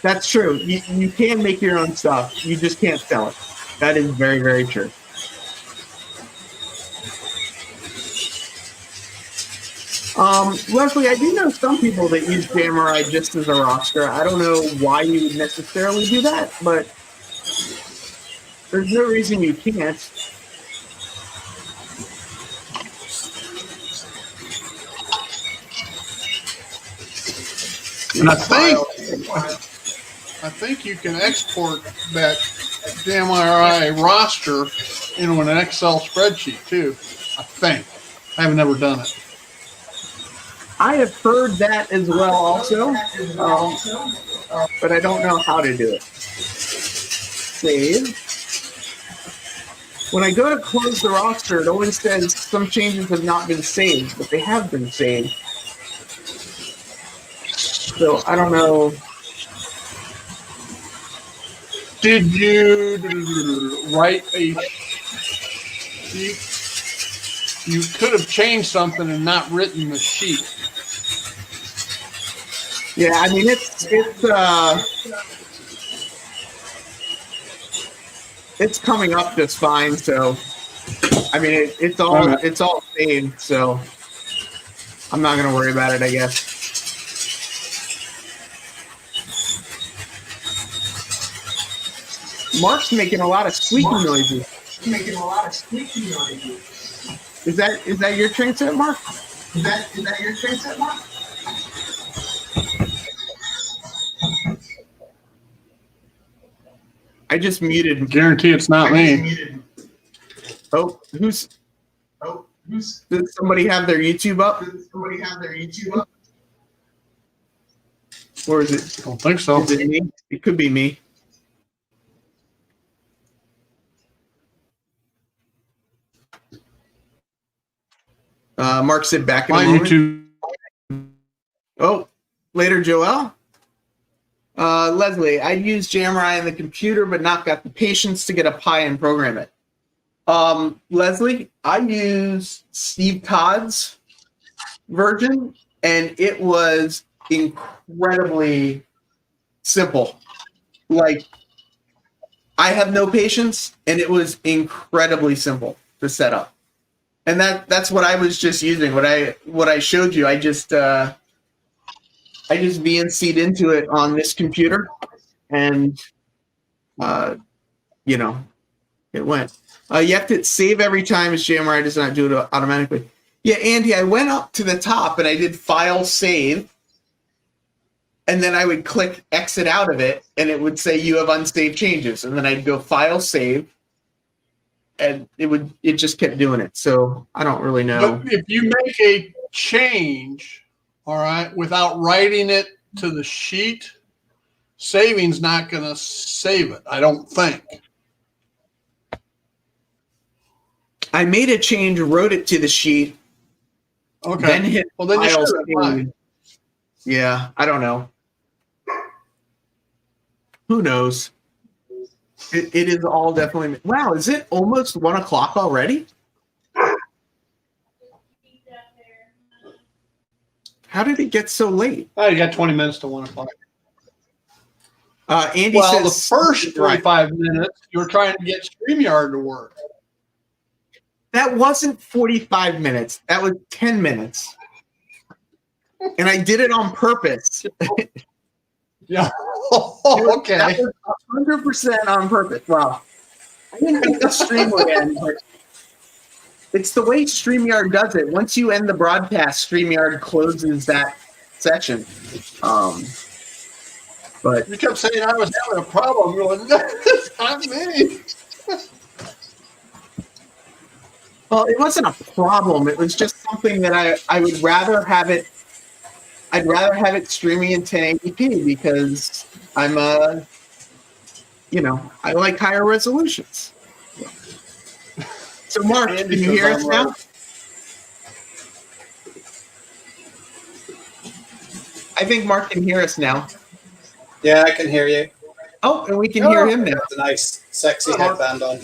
That's true. You can make your own stuff. You just can't sell it. That is very, very true. Leslie, I do know some people that use Jamurai just as a roster. I don't know why you would necessarily do that, but there's no reason you can't. And I think you can export that JMRI roster into an Excel spreadsheet too. I think. I haven't ever done it. I have heard that as well also, but I don't know how to do it. Save. When I go to close the roster, it always says some changes have not been saved, but they have been saved. So I don't know. Did you write a sheet? You could have changed something and not written the sheet. Yeah, I mean it's coming up just fine. So I mean it's all saved. So I'm not gonna worry about it, I guess. Mark's making a lot of squeaky noises. Is that your train set, Mark? Is that your train set, Mark? I just muted. Guarantee it's not me. Who's? Did somebody have their YouTube up? Or is it? I don't think so. Is it me? It could be me. Mark said back in a My moment. YouTube. Oh, later, Joel. Leslie, I use JMRI on the computer, but not got the patience to get a Pi and program it. Leslie, I use Steve Todd's version, and it was incredibly simple. Like, I have no patience, and it was incredibly simple to set up. And that's what I was just using. What I showed you, I just VNC'd into it on this computer, and you know, it went. You have to save every time, as JMRI does not do it automatically. Yeah, Andy, I went up to the top and I did File Save, and then I would click Exit out of it, and it would say you have unsaved changes, and then I'd go File Save, and it just kept doing it. So I don't really know. But if you make a change, all right, without writing it to the sheet, saving's not going to save it, I don't think. I made a change, wrote it to the sheet, Okay. then hit Well, then you File should have Save. fine. Yeah, I don't know. Who knows? It is all definitely. Wow, is it almost 1 o'clock already? How did it get so late? Oh, you got 20 minutes to 1 o'clock. Andy Well, says the first 45 minutes, you were trying to get StreamYard to work. that wasn't 45 minutes. That was 10 minutes. And I did it on purpose. Yeah. Okay. That was 100% on purpose. Wow. I didn't think the stream would end, but it's the way StreamYard does it. Once you end the broadcast, StreamYard closes that session. But You kept saying I was having a problem. You're like, that's not me. well, it wasn't a problem. It was just something that I would rather have it. I'd rather have it streaming in 1080p because I'm I like higher resolutions. So Mark, can Andy you says hear I'm us now? right. I think Mark can hear us now. Yeah, I can hear you. Oh, and we can hear him now. It's a nice, sexy headband on.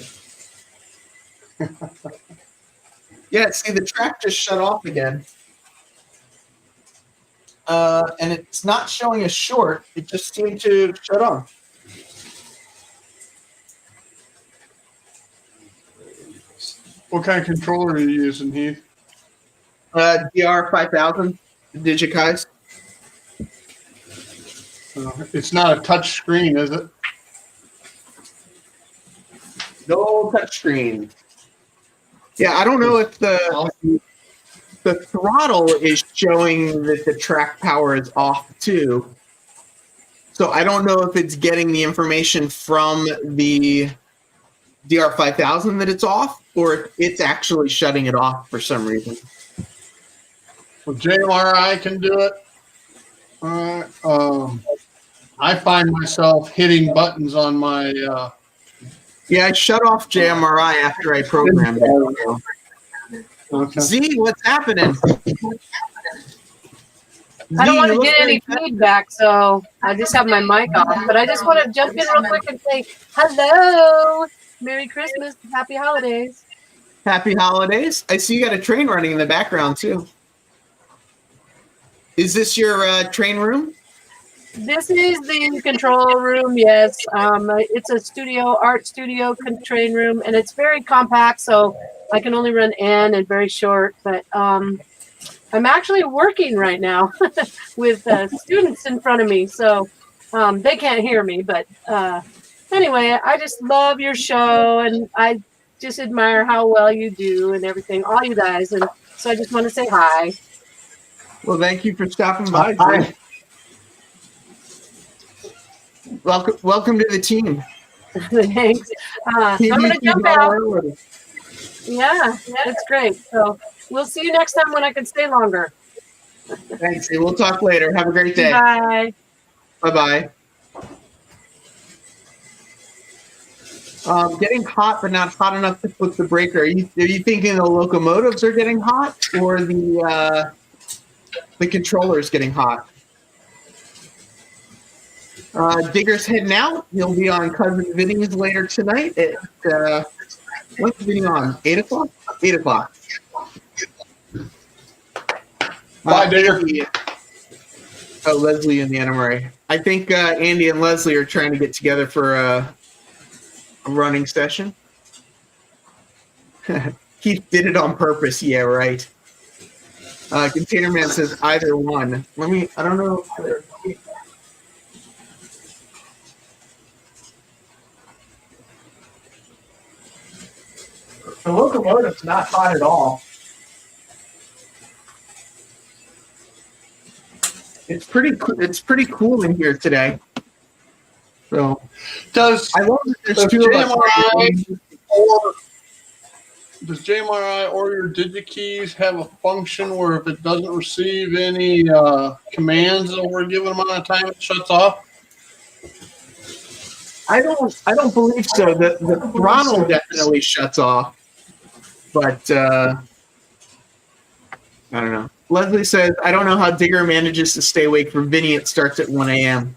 Yeah, see, the track just shut off again. And it's not showing a short. It just seemed to shut off. What kind of controller are you using, Heath? DR5000, Digitize. It's not a touch screen, is it? No touchscreen. Yeah, I don't know if the throttle is showing that the track power is off too. So I don't know if it's getting the information from the DR5000 that it's off, or if it's actually shutting it off for some reason. Well, JMRI can do it. I find myself hitting buttons on my. Yeah, I shut off JMRI after I programmed it. Okay. Z, what's happening? I don't want Z, to you get look any like- feedback, so I just have my mic off. But I just want to jump in real quick and say hello, Merry Christmas, Happy Holidays. Happy holidays. I see you got a train running in the background too. Is this your train room? This is the control room. Yes, it's a art studio train room, and it's very compact, so I can only run N and very short. But I'm actually working right now with students in front of me, so they can't hear me. But anyway, I just love your show, and I just admire how well you do and everything, all you guys. And so I just want to say hi. Well, thank you for stopping by. Hi. Welcome to the team. Thanks. I'm going to jump out. Yeah, that's great. So we'll see you next time when I can stay longer. Thanks. Hey, we'll talk later. Have a great day. Bye. Bye-bye. Getting hot, but not hot enough to flip the breaker. Are you thinking the locomotives are getting hot, or the controllers getting hot? Digger's heading out. He'll be on Cousin Vinny's later tonight at what's Vinny on? 8 o'clock? 8 o'clock. Bye, Digger. Leslie and the Anna Marie. I think Andy and Leslie are trying to get together for a running session. Keith did it on purpose. Yeah, right. Container Man says either one. I don't know. The locomotive's not hot at all. It's pretty cool in here today. So Does I love that there's two of Does JMRI or your DigiKeys have a function where if it doesn't receive any commands over a given amount of time, it shuts off? I don't believe so. The throttle definitely shuts off, but I don't know. Leslie says, I don't know how Digger manages to stay awake for Vinny. It starts at 1 a.m.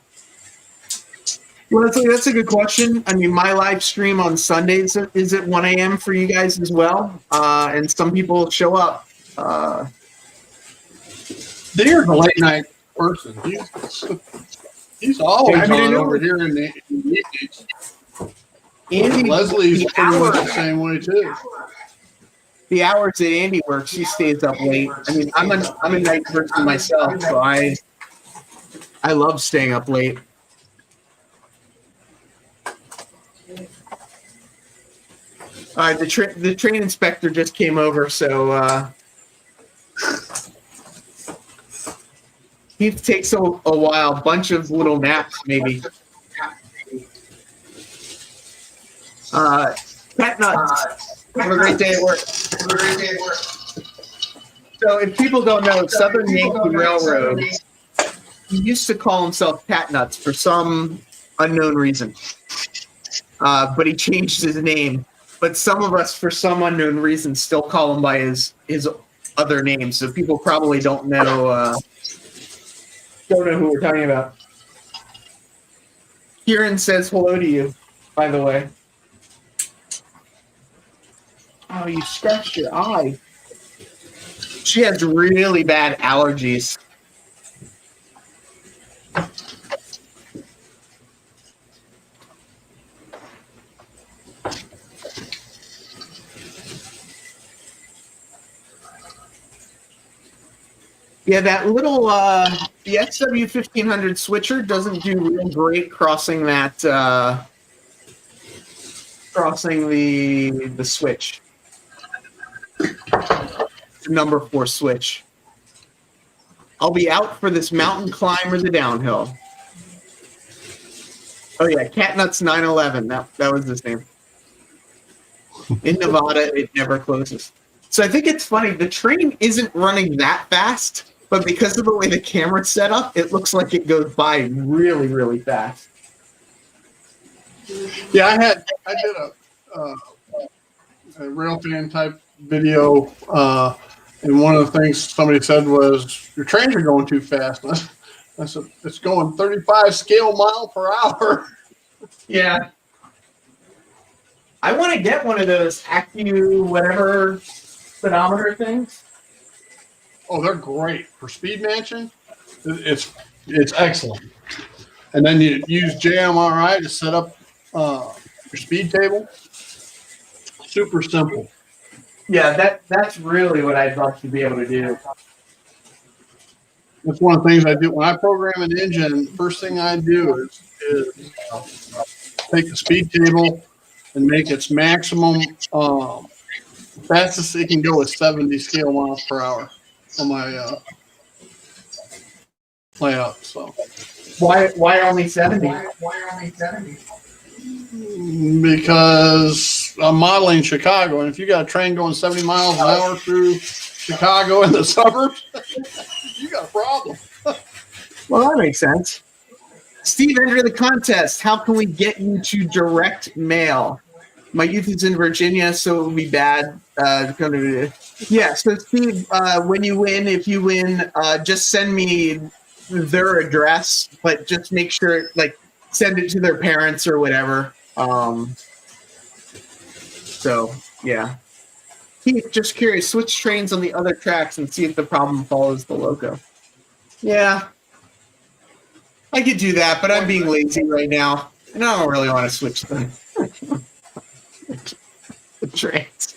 Leslie, that's a good question. I mean, my live stream on Sundays is at 1 a.m. for you guys as well. And some people show up. Digger's a late night person. He's always on over here in the evenings. Andy, Leslie's pretty much the same way too. The hours that Andy works, he stays up late. I mean, I'm a night person myself, so I love staying up late. The train inspector just came over, so he takes a while, bunch of little naps maybe. Pet nuts. Have a great day at work. So if people don't know, Southern Yankee Railroad, he used to call himself Pat Nuts for some unknown reason. But he changed his name. But some of us, for some unknown reason, still call him by his other name. So people probably don't know who we're talking about. Kieran says hello to you, by the way. Oh, you scratched your eye. She has really bad allergies. Yeah, that little the XW1500 switcher doesn't do real great crossing that crossing the switch. Number 4 switch. I'll be out for this mountain climb or the downhill. Oh yeah, Catnuts 911. That was his name. In Nevada, it never closes. So I think it's funny. The train isn't running that fast, but because of the way the camera's set up, it looks like it goes by really, really fast. Yeah, I did a rail fan type video, and one of the things somebody said was, your trains are going too fast. I said, it's going 35 scale mile per hour. Yeah. I want to get one of those Accu whatever speedometer things. Oh, they're great for speed matching. It's excellent. And then you use JMRI to set up your speed table. Super simple. Yeah, that's really what I'd love to be able to do. That's one of the things I do when I program an engine. First thing I do is take the speed table and make its maximum. Fastest it can go is 70 scale miles per hour on my layout. So why only 70? Because I'm modeling Chicago, and if you got a train going 70 miles an hour through Chicago and the suburbs, you got a problem. Well, that makes sense. Steve, enter the contest. How can we get you to direct mail? My youth is in Virginia, so it would be bad. Yeah, so Steve, when you win, if you win, just send me their address, but just make sure, like, send it to their parents or whatever. So, yeah. Keith, just curious, switch trains on the other tracks and see if the problem follows the logo. Yeah, I could do that, but I'm being lazy right now, and I don't really want to switch the trains.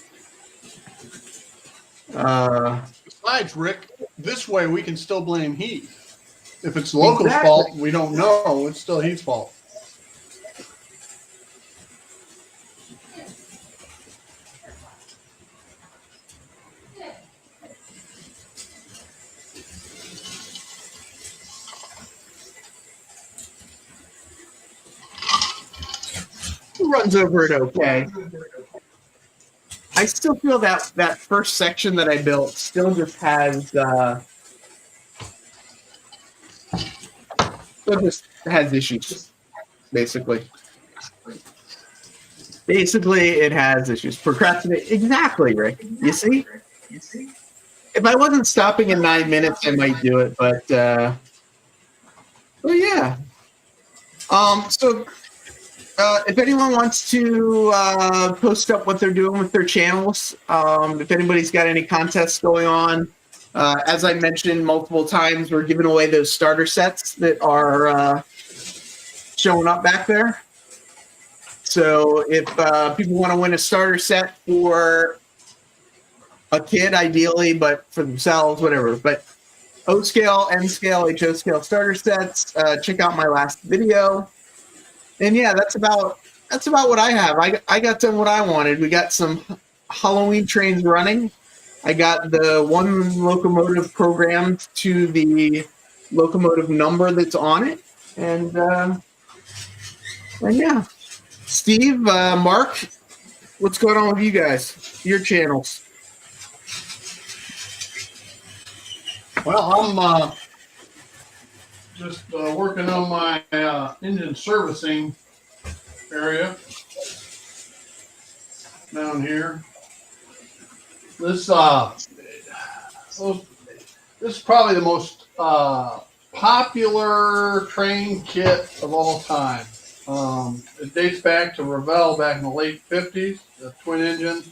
Besides, Rick, this way we can still blame Heath. If it's local's Exactly. fault, we don't know. It's still Heath's fault. Runs over it okay. I still feel that first section that I built still just has issues. Basically, it has issues. Procrastinate. Exactly, Rick. You see? If I wasn't stopping in 9 minutes, I might do it, but yeah. So if anyone wants to post up what they're doing with their channels, if anybody's got any contests going on, as I mentioned multiple times, we're giving away those starter sets that are showing up back there. So if people want to win a starter set for a kid, ideally, but for themselves, whatever. But O scale, N scale, HO scale starter sets. Check out my last video. And yeah, that's about what I have. I got done what I wanted. We got some Halloween trains running. I got the one locomotive programmed to the locomotive number that's on it, and yeah. Steve, Mark, what's going on with you guys? Your channels? Well, I'm just working on my engine servicing area down here. This is probably the most popular train kit of all time. It dates back to Revell back in the late 50s, the twin engine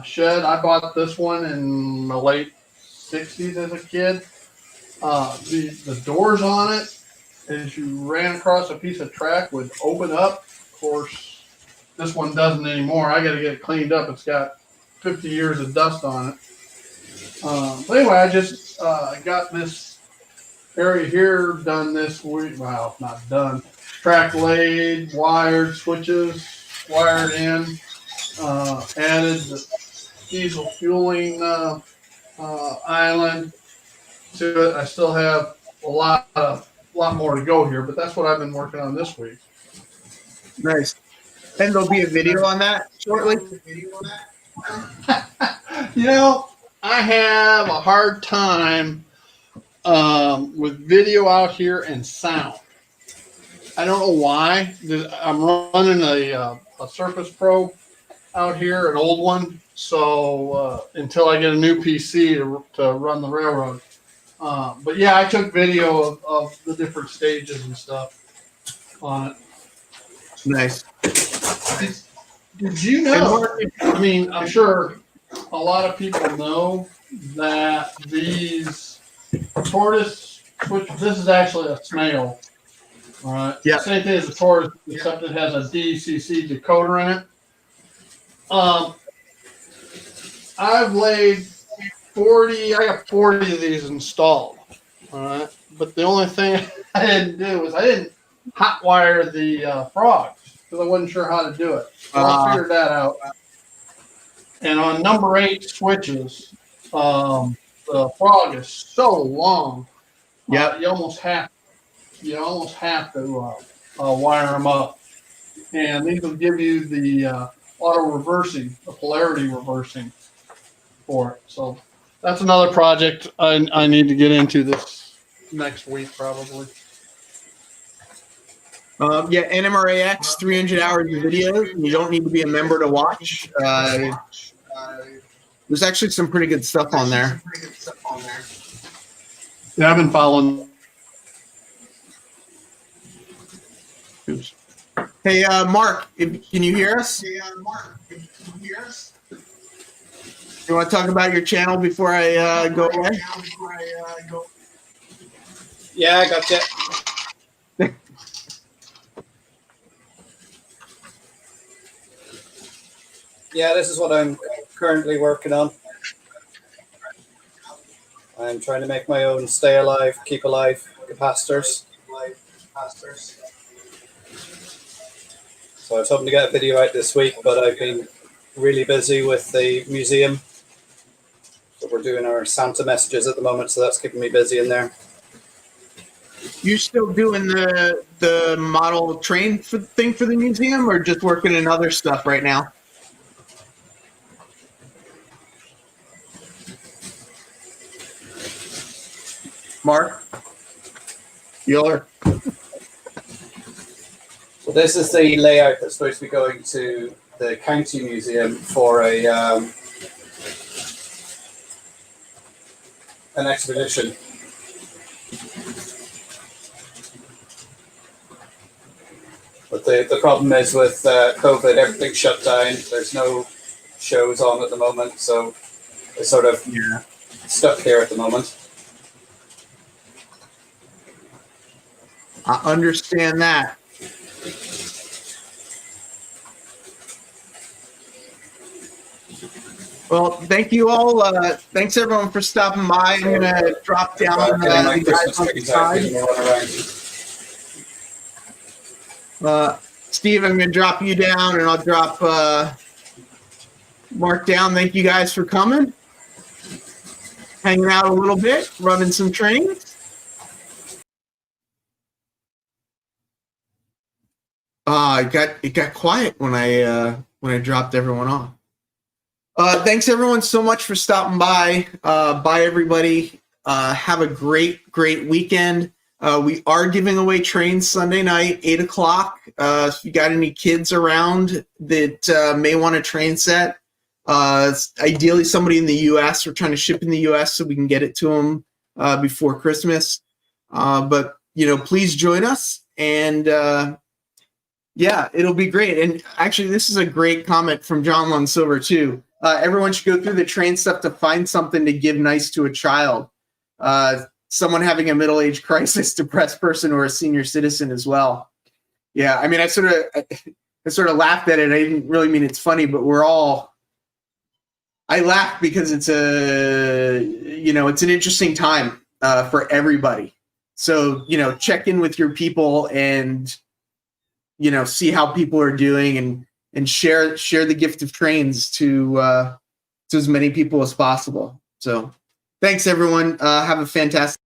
shed. I bought this one in the late 60s as a kid. The doors on it, as you ran across a piece of track, would open up. Of course, this one doesn't anymore. I got to get it cleaned up. It's got 50 years of dust on it. But anyway, I just got this area here done this week. Well, not done. Track laid, wired, switches wired in, added the diesel fueling island to it. I still have a lot more to go here, but that's what I've been working on this week. Nice. And there'll be a video on that shortly. You know, I have a hard time with video out here and sound. I don't know why. I'm running a Surface Pro out here, an old one. So until I get a new PC to run the railroad. But yeah, I took video of the different stages and stuff on it. Nice. Did you know? I mean, I'm sure a lot of people know that these tortoise switch. This is actually a snail. All right. Yeah. Same thing as a tortoise, except it has a DCC decoder in it. I've laid 40. I got 40 of these installed. All right. But the only thing I didn't do was I didn't hot wire the frogs because I wasn't sure how to do it. So I figured that out. And on number 8 switches, the frog is so long. Yeah. You almost have to wire them up. And these will give you the auto reversing, the polarity reversing for it. So that's another project I need to get into this next week probably. Yeah, NMRAX, 300 hours of videos. You don't need to be a member to watch. There's actually some pretty good stuff on there. Yeah, I've been following. Hey, Mark, can you hear us? You want to talk about your channel before I go away? Yeah, I gotcha. Yeah, this is what I'm currently working on. I'm trying to make my own stay alive, keep alive capacitors. So I was hoping to get a video out this week, but I've been really busy with the museum. So we're doing our Santa messages at the moment, so that's keeping me busy in there. You still doing the model train thing for the museum, or just working in other stuff right now? Mark? Euler? So this is the layout that's supposed to be going to the county museum for an expedition. But the problem is with COVID, everything's shut down. There's no shows on at the moment, so it's sort of stuck here at the moment. I understand that. Well, thank you all. Thanks everyone for stopping by. I'm gonna drop down the guys on the side. Steve, I'm gonna drop you down, and I'll drop Mark down. Thank you guys for coming, hanging out a little bit, running some trains. It got quiet when I dropped everyone off. Thanks everyone so much for stopping by. Bye everybody. Have a great weekend. We are giving away trains Sunday night, 8 o'clock. If you got any kids around that may want a train set, ideally somebody in the U.S. We're trying to ship in the U.S. so we can get it to them before Christmas. But please join us, and yeah, it'll be great. And actually, this is a great comment from John Lund Silver too. Everyone should go through the train stuff to find something to give nice to a child. Someone having a middle-age crisis, depressed person, or a senior citizen as well. Yeah, I mean, I sort of laughed at it. I didn't really mean it's funny, but I laugh because it's it's an interesting time for everybody. So, check in with your people and, see how people are doing and share the gift of trains to as many people as possible. So thanks everyone. Have a fantastic